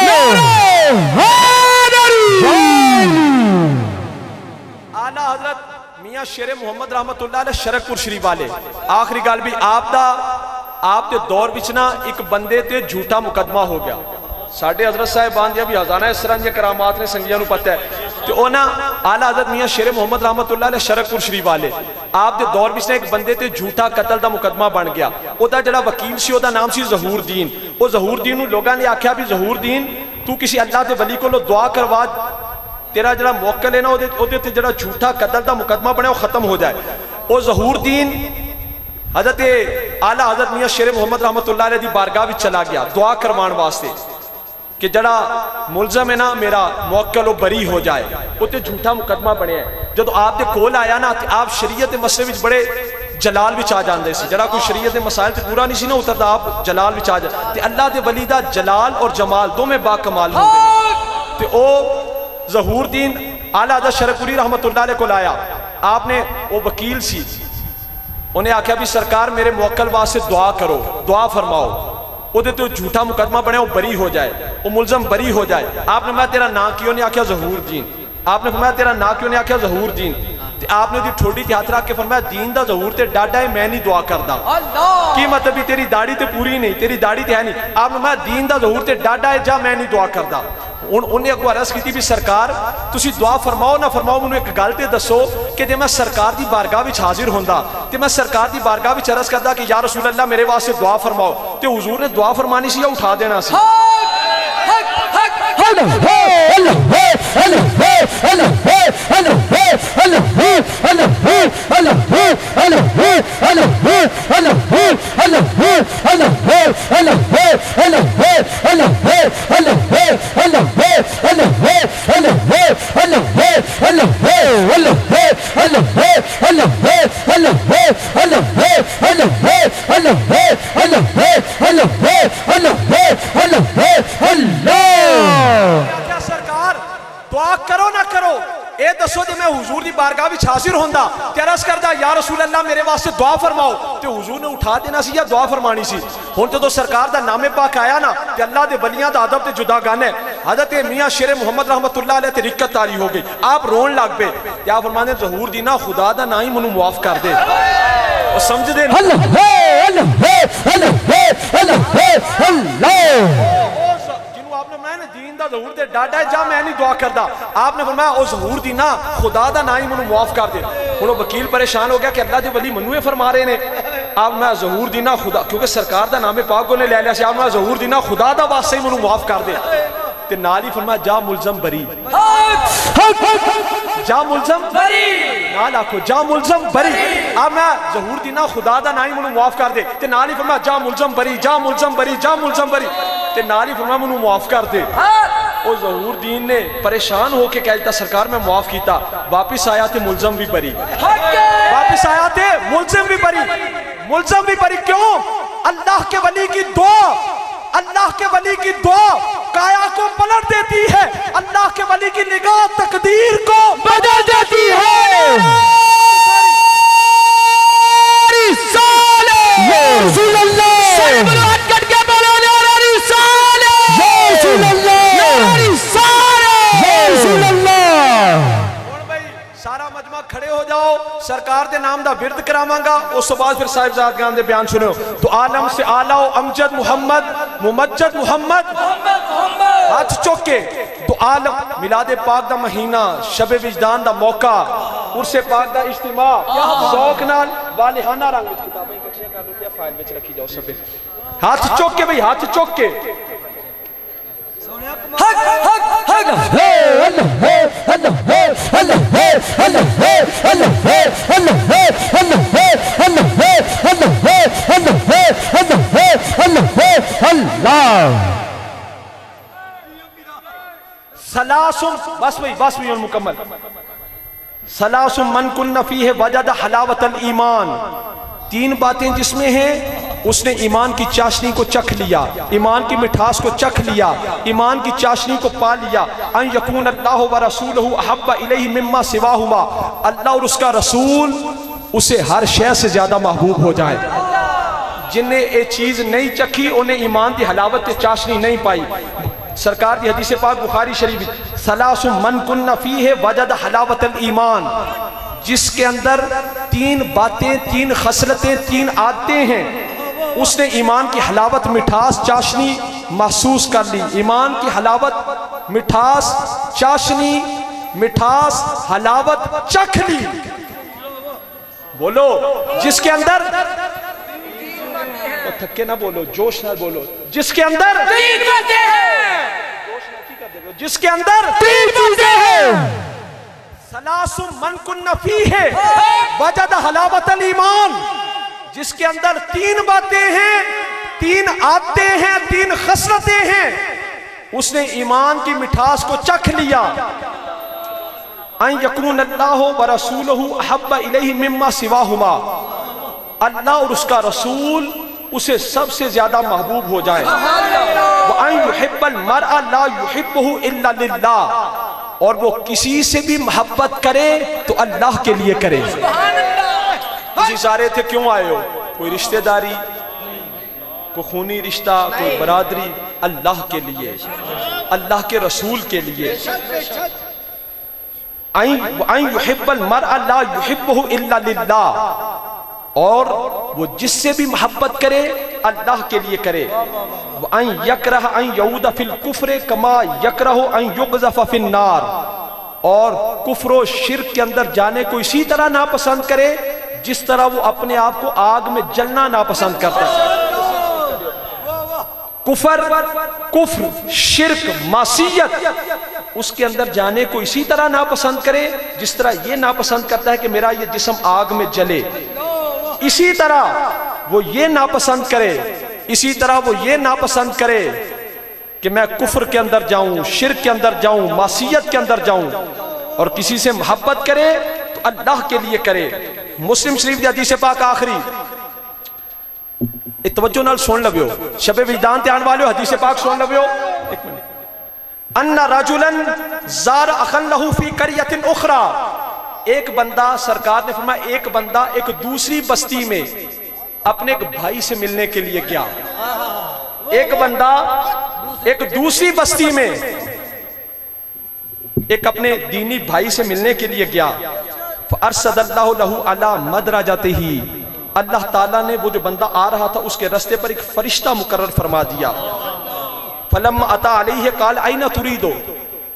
اعلیٰ حضرت میاں شیر محمد رحمت اللہ علیہ شرکپور شریف والے. آخری گل بھی آپ دے دور بچنا ایک بندے تے جھوٹا مقدمہ ہو گیا. ساڑھے حضرت صاحبان دیا بھی ہزانہ اس طرح دیا کرامات نے سنگیاں نو پتہ ہے. تو اونا اعلیٰ حضرت میاں شیر محمد رحمت اللہ علیہ شرکپور شریف والے آپ دے دور بچنا ایک بندے تے جھوٹا قتل دا مقدمہ بن گیا. او دا جڑا وکیل سی او دا نام سی ظہور دین. او ظہور دین نو لوگاں نے آکھیا بھی ظہور دین تو کسی اللہ دے ولی کو لو دعا کروا، تیرا جڑا موکل ہے نا او دے تے جڑا جھوٹا قتل دا مقدمہ بنے وہ ختم ہو جائے. او ظہور دین حضرت اعلیٰ حضرت میاں شیر محمد رحمت اللہ علیہ دی بارگاہ وچ چلا گیا دعا کروان واسطے کہ جڑا ملزم ہے نا میرا موکل و بری ہو جائے. وہ تے جھوٹا مقدمہ بنے ہیں. جدو آپ دے کول آیا نا آپ شریعت مسئلے وچ بڑے جلال وچ آ جاندے سی. جڑا کوئی شریعت دے مسائل تے پورا نہیں سی نا اتردا آپ جلال وچ آ جاندے. تے اللہ دے ولی دا جلال اور جمال دو میں با کمال ہوندے نے. تے او ظہور دین اعلیٰ حضرت شرکپوری رحمت اللہ علیہ کو لایا. آپ نے وہ وکیل سی، انہیں آکھیا بھی سرکار میرے موکل واسطے دعا کرو، دعا فرماؤ وہ دے تو جھوٹا مقدمہ بنے وہ بری ہو جائے، وہ ملزم بری ہو جائے. آپ نے میں تیرا نا کیوں نہیں آکھیا ظہور دین. آپ نے فرمایا تیرا نا کیوں نہیں آکھیا ظہور دین. آپ نے دی ٹھوڑی تے ہاتھ رکھ کے فرمایا دین دا ظہور تے ڈاڈا ہے میں نہیں دعا کردا. کی مطلب بھی تیری داڑھی تے پوری نہیں، تیری داڑھی تے ہے نہیں. آپ نے فرمایا دین دا ظہور تے ڈاڈا ہے جا میں نہیں دعا کردا. انہیں اگو عرض کی تھی بھی سرکار تسی دعا فرماؤ نہ فرماؤ منو ایک گل تے دسو کہ جے میں سرکار دی بارگاہ وچ حاضر ہوندا تے میں سرکار دی بارگاہ وچ عرض کردا کہ یا رسول اللہ میرے واسطے دعا فرماؤ تے حضور نے دعا فرمانی سی یا اٹھا دینا سی. کیا سرکار دعا کرو نہ کرو اے دسو جے میں حضور دی بارگاہ وچ حاضر ہوندا تے عرض کردا یا رسول اللہ میرے واسطے دعا فرماؤ تے حضور نے اٹھا دینا سی یا دعا فرمانی سی. ہن جدوں سرکار دا نام پاک آیا نا تے اللہ دے ولیاں دا ادب تے جدا گان ہے. حضرت میاں شیر محمد رحمت اللہ علیہ تے رکت تاری ہو گئی. آپ رون لگ پے. کیا فرمانے ظہور دی نا خدا دا نا ہی منو معاف کر دے. او سمجھ دے فرمایا نا دین دا ظہور دے ڈاڈا ہے جا میں نہیں دعا کردا. آپ نے فرمایا او ظہور دی نا خدا دا نا ہی منو معاف کر دے. ہن وکیل پریشان ہو گیا کہ اللہ دے ولی منو فرما رہے نے. آپ میں ظہور دی نا خدا کیونکہ سرکار دا نام پاک کو نے لے لیا سی. آپ میں ظہور دی نا خدا دا واسطے ہی منو معاف کر دے. تے نال ہی فرمایا جا ملزم بری, جا ملزم بری, نال آکھو جا ملزم بری. اب میں ظہور دینا خدا دا نائی منو معاف کر دے. تے نال ہی فرمایا جا ملزم بری, جا ملزم بری, جا ملزم بری. تے نال ہی فرمایا منو معاف کر دے. او ظہور دین نے پریشان ہو کے کہتا سرکار میں معاف کیتا. واپس آیا تے ملزم بھی بری, واپس آیا تے ملزم بھی بری, ملزم بھی بری. کیوں؟ اللہ کے ولی کی دعا, اللہ کے ولی کی دعا کایا کو پلٹ دیتی ہے. اللہ کے ولی کی نگاہ تقدیر کو بدل دیتی ہے. یا رسول اللہ, سربراہ کٹ کے بولو یا رسول اللہ, یا رسول اللہ, یا رسول اللہ. سارا مجمع کھڑے ہو جاؤ, سرکار دے نام دا ورد کراواں گا. اس تو بعد پھر صاحب زادگان دے بیان سنو. تو عالم سے اعلیٰ و امجد محمد, ممجد محمد, ہاتھ چوکے. تو عالم میلاد پاک دا مہینہ, شب وجدان دا موقع, عرس پاک دا اجتماع, ذوق نال والہانہ رنگ وچ کتابیں اکٹھیاں کر لو کیا فائل وچ رکھی جاؤ سب. ہاتھ چوکے بھئی, ہاتھ چوکے. سلاسم بس بھئی, بس بھئی مکمل. سلاسم من کن فیہ وجد حلاوت الایمان. تین باتیں جس میں ہیں اس نے ایمان کی چاشنی کو چکھ لیا, ایمان کی مٹھاس کو چکھ لیا, ایمان کی چاشنی کو پا لیا. ان یکون اللہ و رسولہ احب الیہ مما سواہما, اللہ اور اس کا رسول اسے ہر شے سے زیادہ محبوب ہو جائے. جن نے یہ چیز نہیں چکھی انہیں ایمان کی حلاوت چاشنی نہیں پائی. سرکار کی حدیث پاک بخاری شریف, ثلاث من کن فیہ وجد حلاوت الایمان, جس کے اندر تین باتیں, تین خصلتیں, تین عادتیں ہیں, اس نے ایمان کی حلاوت مٹھاس چاشنی محسوس کر لی. ایمان کی حلاوت مٹھاس چاشنی مٹھاس حلاوت چکھ لی. بولو جس کے اندر, تھکے نہ بولو, جوش نہ بولو, جس کے اندر تین باتیں ہیں, جس کے اندر تین باتیں ہیں. ثلاث من کن فیہ وجد حلاوت الایمان, جس کے اندر تین باتیں ہیں, تین عادتیں ہیں, تین خصلتیں ہیں, اس نے ایمان کی مٹھاس کو چکھ لیا. ان یکون اللہ و رسولہ احب الیہ مما سواہما, اللہ اور اس کا رسول اسے سب سے زیادہ محبوب ہو جائے. وَأَن يُحِبَّ الْمَرْءَ لَا يُحِبُّهُ إِلَّا لِلَّهِ, اور وہ کسی سے بھی محبت کرے تو اللہ کے لیے کرے. کسی سارے تھے کیوں آئے ہو؟ کوئی رشتہ داری, کوئی خونی رشتہ, کوئی برادری, اللہ کے لیے, اللہ کے رسول کے لیے. وَأَن يُحِبَّ الْمَرْءَ لَا يُحِبُّهُ إِلَّا لِلَّهِ, اور وہ جس سے بھی محبت کرے اللہ کے لیے کرے. وَأَن يَكْرَهَ أَن يَعُودَ فِي الْكُفْرِ كَمَا يَكْرَهُ أَن يُقْذَفَ فِي النَّارِ, اور کفر و شرک کے اندر جانے کو اسی طرح ناپسند کرے جس طرح وہ اپنے آپ کو آگ میں جلنا ناپسند کرتا ہے. کفر شرک معصیت, اس کے اندر جانے کو اسی طرح ناپسند کرے جس طرح یہ ناپسند کرتا ہے کہ میرا یہ جسم آگ میں جلے. اسی طرح وہ یہ ناپسند کرے, اسی طرح وہ یہ ناپسند کرے کہ میں کفر کے اندر جاؤں, شرک کے اندر جاؤں, معصیت کے اندر جاؤں. اور کسی سے محبت کرے تو اللہ کے لیے کرے. مسلم شریف کی حدیث پاک آخری, توجہ نال سن لبیو, شب وجدان تے آن والے حدیث پاک سن لبیو. ان رجلا زار اخن له فی قریۃ اخری, ایک بندہ, سرکار نے فرمایا ایک بندہ ایک دوسری بستی میں اپنے ایک بھائی سے ملنے کے لیے گیا. ایک بندہ ایک دوسری بستی میں ایک اپنے دینی بھائی سے ملنے کے لیے گیا. فارسد اللہ له علی مدرجتہ, اللہ تعالیٰ نے وہ جو بندہ آ رہا تھا اس کے رستے پر ایک فرشتہ مقرر فرما دیا. فلما اتا علیہ قال این تریدو،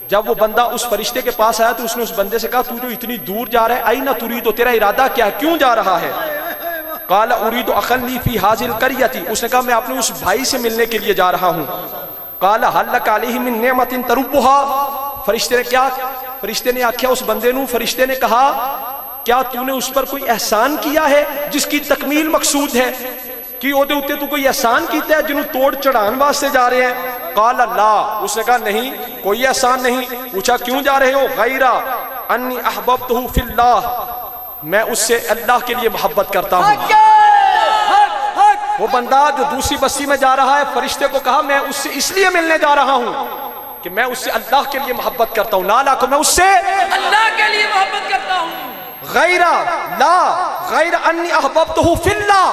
جب وہ بندہ اس فرشتے کے پاس آیا تو اس نے اس بندے سے کہا تو جو اتنی دور جا رہا ہے، این تریدو، تیرا ارادہ کیا ہے، کیوں جا رہا ہے؟ قال اريد اخن لي في هذه القريه، اس نے کہا میں اپنے اس بھائی سے ملنے کے لیے جا رہا ہوں۔ قال هل لك عليه من نعمه تربها، فرشتے نے آکھیا اس بندے نو، فرشتے نے کہا کیا تو نے اس پر کوئی احسان کیا ہے جس کی تکمیل مقصود ہے، کہ او دے اوتے تو کوئی احسان کیتا ہے جنوں توڑ چڑھان واسطے جا رہے ہیں؟ قال لا، اس نے کہا نہیں کوئی احسان نہیں۔ پوچھا کیوں جا رہے ہو؟ غیر انی احببته فی اللہ، میں اس سے اللہ کے لیے محبت کرتا ہوں۔ وہ بندہ جو دوسری بستی میں جا رہا ہے، فرشتے کو کہا میں اس سے اس لیے ملنے جا رہا ہوں کہ میں اس سے اللہ کے لیے محبت کرتا ہوں، لا کو میں اس سے اللہ کے لیے محبت کرتا ہوں۔ غیر انی احببتہ فی اللہ،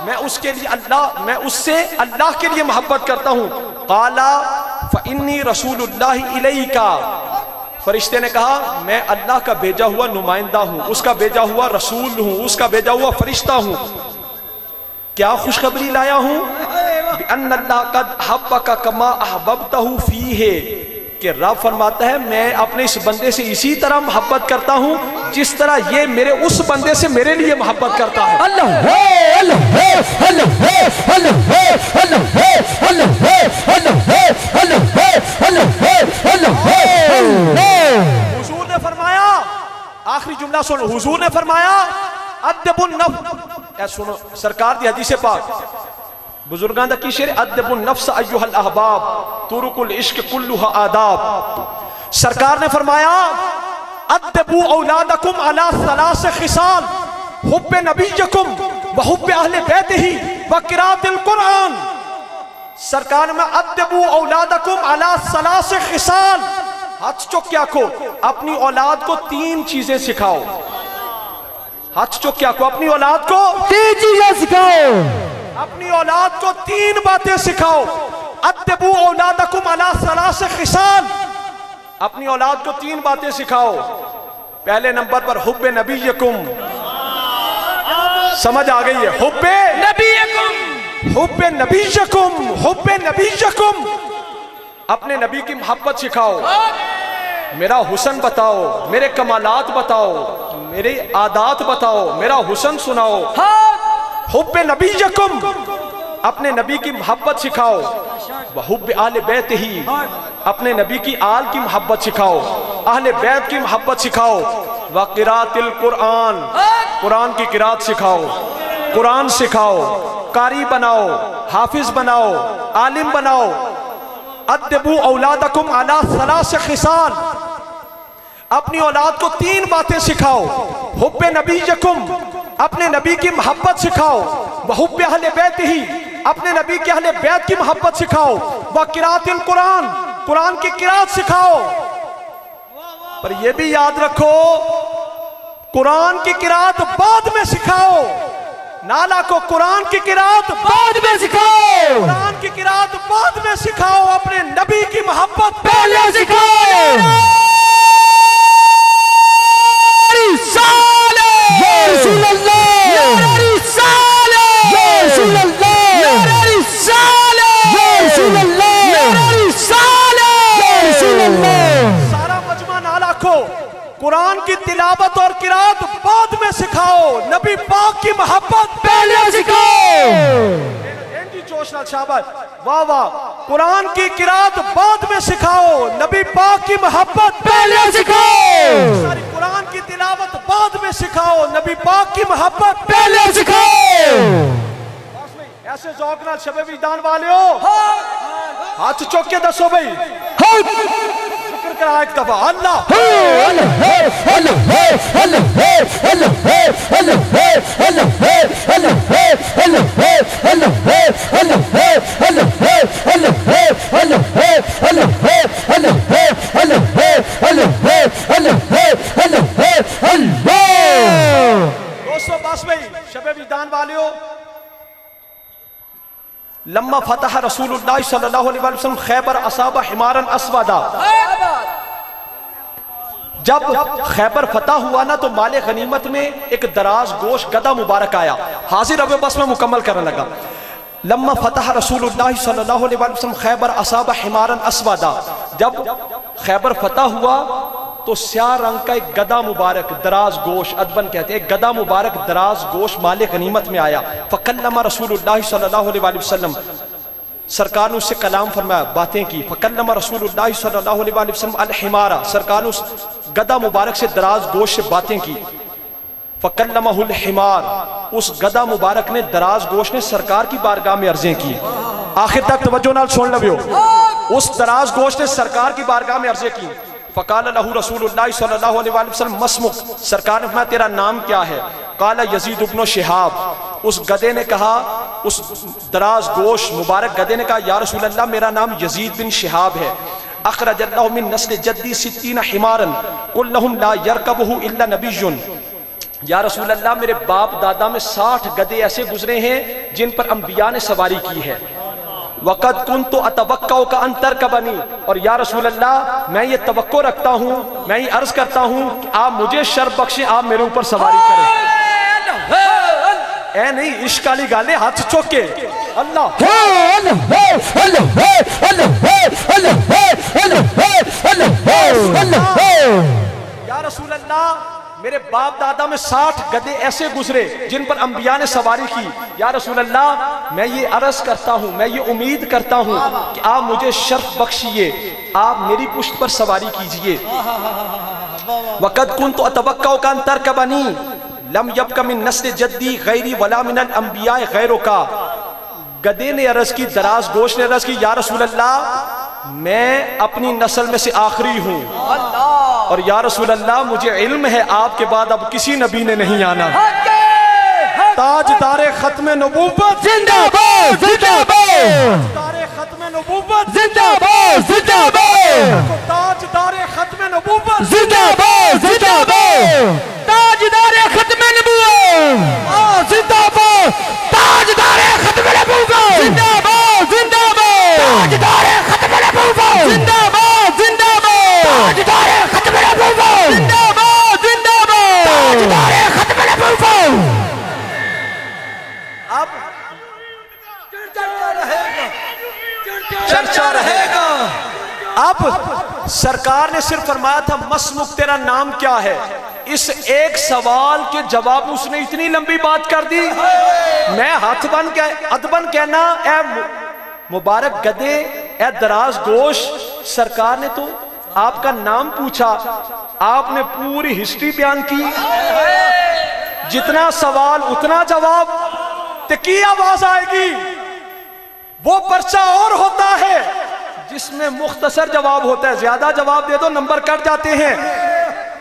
میں اس کے لیے میں اس سے اللہ کے لیے محبت کرتا ہوں۔ قال فانی رسول اللہ الیک، فرشتے نے کہا میں اللہ کا بھیجا ہوا نمائندہ ہوں، اس کا بھیجا ہوا رسول ہوں، اس کا بھیجا ہوا فرشتہ ہوں۔ کیا خوشخبری لایا ہوں؟ بِأَنَّ اللَّهَ قَدْ أَحَبَّكَ كَمَا أَحْبَبْتَهُ فِيهِ، کہ رب فرماتا ہے میں اپنے اس بندے سے اسی طرح محبت کرتا ہوں جس طرح یہ میرے اس بندے سے میرے لیے محبت کرتا ہے۔ اللہ ہے، اللہ ہے، اللہ ہے، اللہ ہے، اللہ ہے، اللہ ہے، اللہ ہے، اللہ ہے، اللہ ہے، اللہ ہے۔ حضور نے فرمایا، آخری جملہ سن، حضور نے فرمایا ادب النفس، اے سنو سرکار دی حدیث پاک، بزرگان دا کی شعر، ادب النفس ایھا الاحباب طرق العشق کلھا آداب۔ سرکار نے فرمایا ادبوا اولادکم علی ثلاث خصال، حب نبیکم وحب اہل بیتہ وقراءۃ القرآن۔ سرکار میں ادبوا اولادکم علی ثلاث خصال، ہاتھ چوک کے آکھو اپنی اولاد کو تین چیزیں سکھاؤ، ہاتھ چوک کے آکھو اپنی اولاد کو تین چیزیں سکھاؤ، اپنی اولاد کو تین باتیں سکھاؤ۔ ادبوا اولادکم علی ثلاث خصال، اپنی اولاد کو تین باتیں سکھاؤ۔ پہلے نمبر پر حب نبیکم، سمجھ آ گئی ہے، حب نبیکم، حب نبیکم، حب نبیکم، اپنے نبی کی محبت سکھاؤ، میرا حسن بتاؤ، میرے کمالات بتاؤ، میرے عادات بتاؤ، میرا حسن سناؤ۔ حب نبیکم، اپنے نبی کی محبت سکھاؤ، وحب اہل بیت ہی، اپنے نبی کی آل کی محبت سکھاؤ، اہل بیت کی محبت سکھاؤ۔ وقراءۃ القرآن، قرآن کی قرات سکھاؤ، قرآن سکھاؤ، قاری بناؤ، حافظ بناؤ، عالم بناؤ۔ ادبوا اولادکم علی ثلاث خصال، اپنی اولاد کو تین باتیں سکھاؤ۔ حب نبیکم، اپنے نبی کی محبت سکھاؤ، وحب اہل بیت ہی، اپنے نبی کے اہل بیت کی محبت سکھاؤ۔ وقراءۃ القرآن، قرآن کی قرات سکھاؤ۔ پر یہ بھی یاد رکھو قرآن کی قرات بعد میں سکھاؤ، نالا کو قرآن کی قرات بعد میں سکھاؤ، قرآن کی قرات بعد میں سکھاؤ، اپنے نبی کی محبت پہلے سکھاؤ۔ یا رسول اللہ، یا رسول اللہ، یا رسول اللہ، یا رسول اللہ، یا رسول اللہ۔ سارا مجمع نالا کو قرآن کی تلاوت اور قرات بعد میں سکھاؤ، نبی پاک کی محبت پہلے سکھاؤ۔ جوش نال شاباش، واہ واہ۔ قرآن کی قرات بعد میں سکھاؤ، نبی پاک کی محبت پہلے سکھاؤ، ساری قرآن کی تلاوت بعد میں سکھاؤ، نبی پاک کی محبت پہلے سکھاؤ۔ ایسے ذوق نال شب وجدان والے ہو، ہاتھ چوک کے دسو بھائی، ذکر کرا ایک دفعہ اللہ اللہ ہے، اللہ ہے، اللہ ہے، اللہ ہے، اللہ ہے، اللہ ہے، اللہ ہے، اللہ ہے، اللہ ہے، اللہ ہے، اللہ ہے، اللہ ہے، اللہ ہے، اللہ ہے، اللہ ہے، اللہ ہے، اللہ ہے، اللہ ہے، اللہ ہے، اللہ۔ دوستو بس بھائی شب وجدان والے ہو، لما فتح رسول اللہ صلی اللہ علیہ وسلم خیبر اصاب حمارا اسودا، جب خیبر فتح ہوا نا تو مال غنیمت میں ایک دراز گوش گدھا مبارک آیا، حاضر اب بس میں مکمل کرنے لگا۔ لما فتح رسول اللہ صلی اللہ علیہ وسلم خیبر اصاب حمارا اسودا، جب خیبر فتح ہوا تو سیاہ رنگ کا ایک گدھا مبارک دراز گوش، ادبن کہتے ہیں، ایک گدھا مبارک دراز گوش مال غنیمت میں آیا. فکلم رسول اللہ صلی اللہ علیہ وسلم، سرکار نے اس سے کلام فرمایا، باتیں کی. فکلم رسول اللہ صلی اللہ علیہ وسلم الحمارا، سرکار نے اس گدھا مبارک سے دراز گوش سے باتیں کی. فکلمہ الحمار، اس گدھا مبارک نے دراز گوش نے سرکار کی بارگاہ میں عرضیں کی. آخر تک توجہ نال سن لو، اس دراز گوش نے سرکار کی بارگاہ میں عرضیں کی. فقال له رسول اللہ صلی اللہ علیہ وسلم مسمک، سرکار نے فرمایا تیرا نام کیا ہے؟ قال یزید ابن شہاب، اس گدھے نے کہا، اس دراز گوش مبارک گدھے نے کہا یا رسول اللہ میرا نام یزید بن شہاب ہے. اخرج اللہ من نسل جدی 60 حمارا قل لهم لا يركبه الا نبی، یا رسول اللہ میرے باپ دادا میں 60 گدھے ایسے گزرے ہیں جن پر انبیاء نے سواری کی ہے. وقد كنت اتوقعك ان تركبني، اور یا رسول اللہ میں یہ توقع رکھتا ہوں، میں یہ عرض کرتا ہوں کہ آپ مجھے شرف بخشیں، آپ میرے اوپر سواری کریں. اے نہیں عشق والی گالے ہاتھ چوکے اللہ یا رسول اللہ میرے باپ دادا میں 60 گدھے ایسے گزرے جن پر انبیاء نے سواری کی. یا رسول اللہ میں یہ عرض کرتا ہوں، میں یہ امید کرتا ہوں کہ آپ مجھے شرف بخشیے، آپ میری پشت پر سواری کیجئے. وَقَدْ كُنْتُ أَتَوَقَّعُكَ أَن تَرْكَبَنِي لَمْ يَبْقَ مِن نَسْلِ جَدِّي غَيْرِي وَلَا مِنَ الْأَنْبِيَاءِ غَيْرُكَ. گدھے نے عرض کی، دراز گوش نے عرض کی یا رسول اللہ میں اپنی نسل میں سے آخری ہوں، اور یا رسول اللہ مجھے علم ہے آپ کے بعد اب کسی نبی نے نہیں آنا. تاجدار ختم نبوت زندہ باد، زندہ باد، تاجدار ختم نبوت زندہ باد، زندہ باد، تاجدار ختم نبوت زندہ باد، زندہ باد، تاجدار ختم نبوت زندہ باد، تاجدار ختم نبوت زندہ باد، زندہ باد، تاجدار ختم نبوت زندہ باد، زندہ باد، تاجدار ختم نبوت زندہ باد، زندہ باد، تاجدار ختم نبوت. اب چرچا رہے گا. اب سرکار نے صرف فرمایا تھا مسمک تیرا نام کیا ہے، اس ایک سوال کے جواب اس نے اتنی لمبی بات کر دی. میں ہاتھ بن کے ادبن کہنا اے مبارک گدے، اے دراز گوش، سرکار نے تو آپ کا نام پوچھا، آپ نے پوری ہسٹری بیان کی، جتنا سوال اتنا جواب، تو کی آواز آئے گی؟ وہ پرچہ اور ہوتا ہے جس میں مختصر جواب ہوتا ہے، زیادہ جواب دے دو نمبر کٹ جاتے ہیں.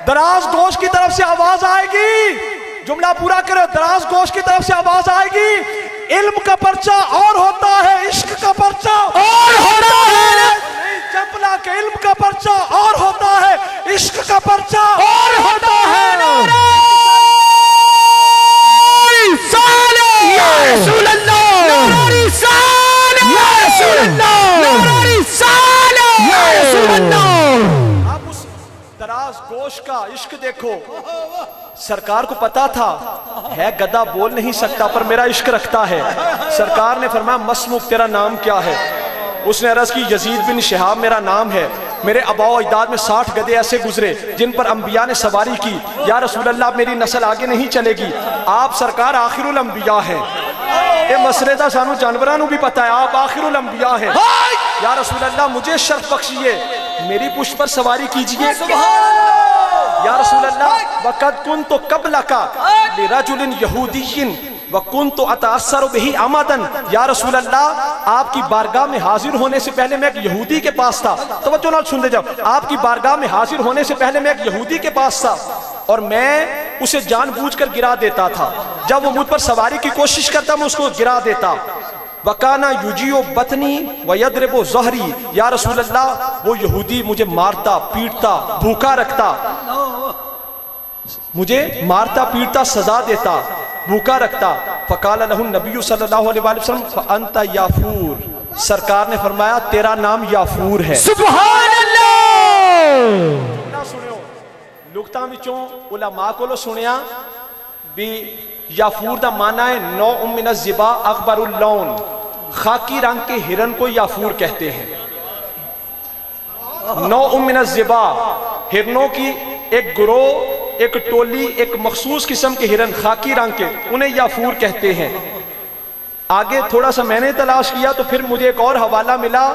دراز گوش کی طرف سے آواز آئے گی، جملہ پورا کرو، دراز گوش کی طرف سے آواز آئے گی. علم کا پرچہ اور ہوتا ہے، عشق کا پرچہ اور ہوتا ہے، چپلا کے علم کا پرچہ اور ہوتا ہے، عشق کا پرچہ اور ہوتا ہے. یا رسول اللہ، یا رسول اللہ، یا رسول اللہ. اب اس دراز گوش کا عشق دیکھو، سرکار کو پتا تھا ہے گدھا بول نہیں سکتا پر میرا عشق رکھتا ہے. سرکار نے فرمایا مسموک تیرا نام کیا ہے؟ اس نے عرض کی یزید بن شہاب میرا نام ہے، میرے آباء و اجداد میں 60 گدھے ایسے گزرے جن پر انبیاء نے سواری کی. یا رسول اللہ میری نسل آگے نہیں چلے گی، آپ سرکار آخر الانبیاء ہیں. یہ مسئلے دا سانو جانورانو بھی پتا ہے، آپ آخر الانبیاء ہیں. یا رسول اللہ مجھے شرف بخشیے، میری پشت پر سواری کیجئے. یا رسول اللہ وقد کنت قبلک لرجل یہودی وکنت اتاثر به عمدا. یا رسول اللہ آپ کی بارگاہ میں حاضر ہونے سے پہلے میں ایک یہودی کے پاس تھا. توجہ نال سن دے جاؤ، آپ کی بارگاہ میں حاضر ہونے سے پہلے میں ایک یہودی کے پاس تھا اور میں اسے جان بوجھ کر گرا دیتا تھا. جب وہ مجھ پر سواری کی کوشش کرتا میں اس کو گرا دیتا. وَكَانَ يُجِيُ بَطْنِي وَيَدْرِبُ ظَهْرِي. یا رسول اللہ وہ یہودی مجھے مارتا پیٹتا بھوکا رکھتا، مجھے مارتا پیٹتا سزا دیتا بھوکا رکھتا. فقال له النبی صلی اللہ علیہ وسلم فأنت یافور. سرکار نے فرمایا تیرا نام یافور ہے. سبحان اللہ. نہ سنو لوگتاں وچوں علماء کو سنیا بھی یافور دا معنی ہے نوع من الزبا اکبر اللون، خاکی رنگ کے ہرن کو یافور کہتے ہیں. نوع من الزبا، ہرنوں کی ایک گروہ، ایک ٹولی، ایک مخصوص قسم کے ہرن خاکی رنگ کے، انہیں یافور کہتے ہیں. آگے تھوڑا سا میں نے تلاش کیا تو پھر مجھے ایک اور حوالہ ملا،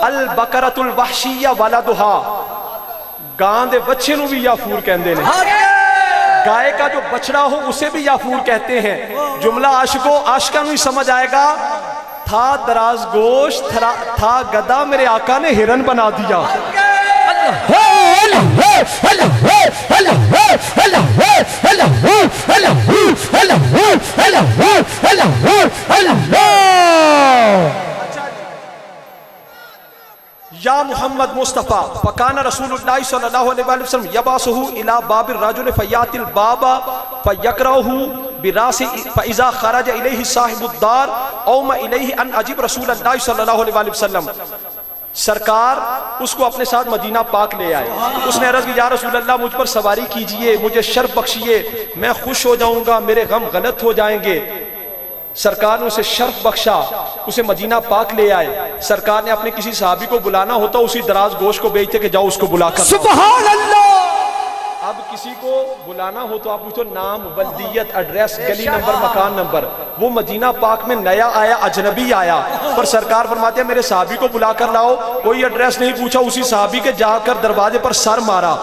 البقرۃ الوحشیہ ولدھا، گاں دے بچے نو بھی یافور کہندے نے. گائے کا جو بچڑا ہو اسے بھی یافور کہتے ہیں. جملہ عاشقاں نو ہی سمجھ آئے گا. تھا دراز گوشت تھا گدا، میرے آقا نے ہرن بنا دیا. یا محمد مصطفیٰ فکان رسول اللہ صلی اللہ علیہ وسلم یبعثہ الی باب الرجل فیاتی الباب فیقرأہ براس فاذا خرج الیہ صاحب الدار اوم الیہ ان عجب رسول اللہ صلی اللہ علیہ وسلم. سرکار اس کو اپنے ساتھ مدینہ پاک لے آئے. اس نے عرض کی یا رسول اللہ مجھ پر سواری کیجئے، مجھے شرف بخشیے، میں خوش ہو جاؤں گا، میرے غم غلط ہو جائیں گے. سرکار نے اسے شرف بخشا، اسے مدینہ پاک لے آئے. سرکار نے اپنے کسی صحابی کو بلانا ہوتا اسی دراز گوشت کو بھیجتے کہ جاؤ اس کو بلا کر. سبحان اللہ. اب کسی کو بلانا ہو تو آپ پوچھو نام، بلدیت، ایڈریس، گلی نمبر، مکان نمبر. وہ مدینہ پاک میں نیا آیا، اجنبی آیا، پر سرکار فرماتے ہیں میرے صحابی کو بلا کر لاؤ. کوئی ایڈریس نہیں پوچھا، اسی صحابی کے جا کر دروازے پر سر مارا.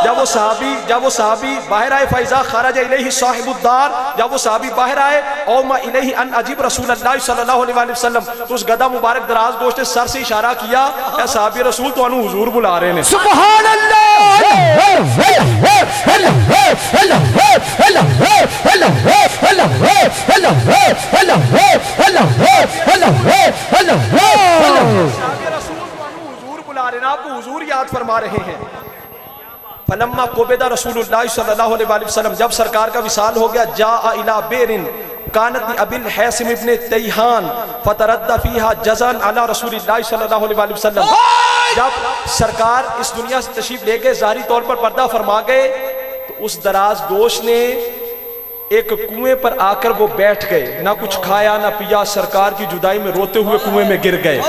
جب وہ صحابی باہر آئے فیضا خرج الیہ صاحب الدار، جب وہ صحابی باہر آئے اوما الیہ ان عجب رسول اللہ صلی اللہ علیہ وسلم، تو اس گدا مبارک دراز گوشت نے سر سے اشارہ کیا، اے صحابی رسول تو انہوں حضور بلا رہے ہیں. سبحان اللہ. حضور بلا رہے ہیں، آپ کو حضور یاد فرما رہے ہیں. فلما قبض رسول اللہ صلی اللہ علیہ وسلم، جب سرکار کا وصال ہو گیا، جاء الی بئر کانت ابی الحیثم ابن تیہان فترد فیہا جزا علی رسول اللہ صلی اللہ علیہ وسلم. جب سرکار اس دنیا سے تشریف لے گئے، ظاہری طور پر پردہ فرما گئے، تو اس دراز گوشت نے ایک کنویں پر آ کر وہ بیٹھ گئے، نہ کچھ کھایا نہ پیا. سرکار کی جدائی میں روتے ہوئے کنویں میں گر گئے.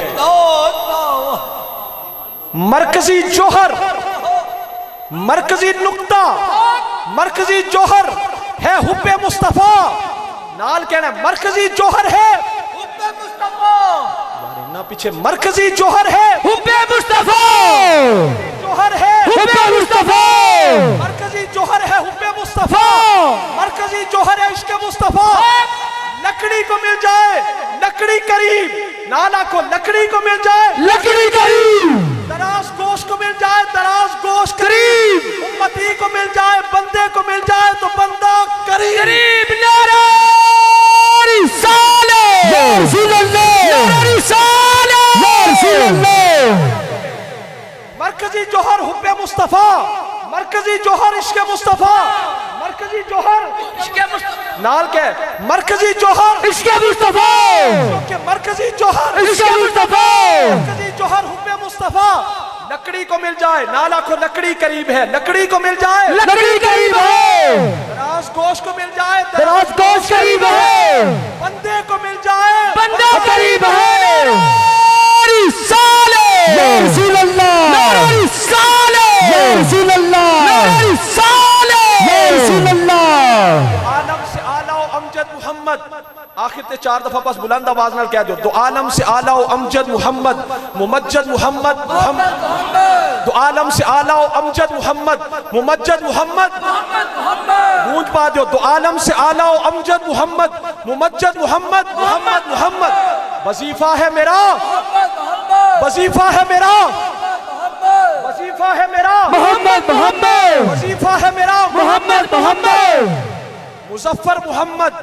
مرکزی جوہر، مرکزی نقطہ، مرکزی جوہر ہے حب مصطفیٰ. نال کہنا ہے مرکزی جوہر ہے حب مصطفیٰ. نہ پیچھے مرکزی جوہر ہے حب مصطفیٰ. جوہر ہے حب مصطفیٰ. مرکزی جوہر ہے حب مصطفیٰ. مرکزی جوہر ہے عشق مصطفیٰ. لکڑی کو مل جائے لکڑی قریب، نالا کو لکڑی کو مل جائے لکڑی قریب، دراز گوشت کو مل جائے دراز گوشت قریب، امتی کو مل جائے بندے کو مل جائے تو بندہ قریب. نعرہ رسالت یا رسول اللہ، نعرہ رسالت یا رسول اللہ. مرکزی جوہر حب مصطفیٰ، مرکزی جوہر عشق مصطفیٰ، مرکزی جوہر نال کے مرکزی جوہر عشق مصطفیٰ، مرکزی جوہر عشق مصطفیٰ، مرکزی جوہر حب مصطفیٰ. لکڑی کو مل جائے، نالا کو لکڑی قریب ہے، لکڑی کو مل جائے لکڑی قریب ہے، دراز گوشت کو مل جائے دراز گوشت قریب ہے، بندے کو مل جائے بندہ قریب ہے. رسالت یا رسول اللہ، نعرہ رسالت یا رسول اللہ، نعرہ رسالت یا رسول اللہ. عالم سے اعلیٰ و امجد محمد. آخر تے 4 دفعہ بس بلند آواز نال کہہ دو، دو عالم سے اعلیٰ و امجد محمد ممجد محمد محمد. دو عالم سے اعلیٰ و امجد محمد ممجد محمد گونج پا دو. دو عالم سے اعلیٰ و امجد محمد ممجد محمد محمد محمد. وظیفہ ہے میرا، وظیفہ ہے میرا، وظیفہ ہے میرا محمد محمد، وظیفہ ہے میرا محمد محمد. مظفر محمد،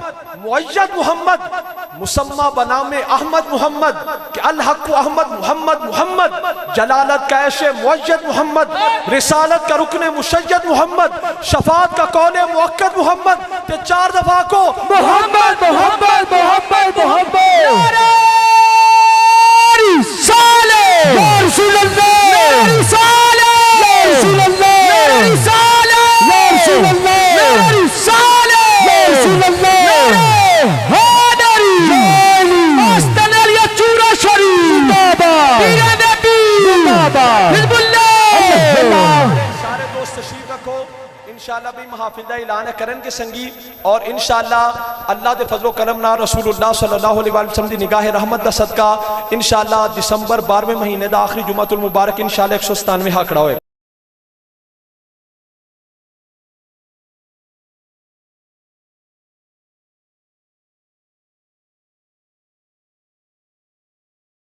معید محمد، مسمہ بنام احمد محمد، کہ الحق احمد محمد محمد. جلالت کا عیش معید محمد، رسالت کا رکن مشید محمد، شفاعت کا قول موقت محمد. تے 4 دفعہ کو محمد محمد محمد محمد. نعرہ رسالت یا رسول اللہ، نعرہ رسالت یا رسول اللہ، نعرہ رسالت یا رسول اللہ، نعرہ رسالت یا رسول اللہ. حیدری مستند انشاءاللہ بھی محافل دا اعلان ہے کرن کے سنگی اور انشاءاللہ اللہ دے فضل و کرم نال رسول اللہ صلی اللہ علیہ وسلم دی نگاہ رحمت دا صدقہ انشاءاللہ دسمبر 12 مہینے دا آخری جمعۃ المبارک انشاءاللہ 197 ہاں کھڑا ہوئے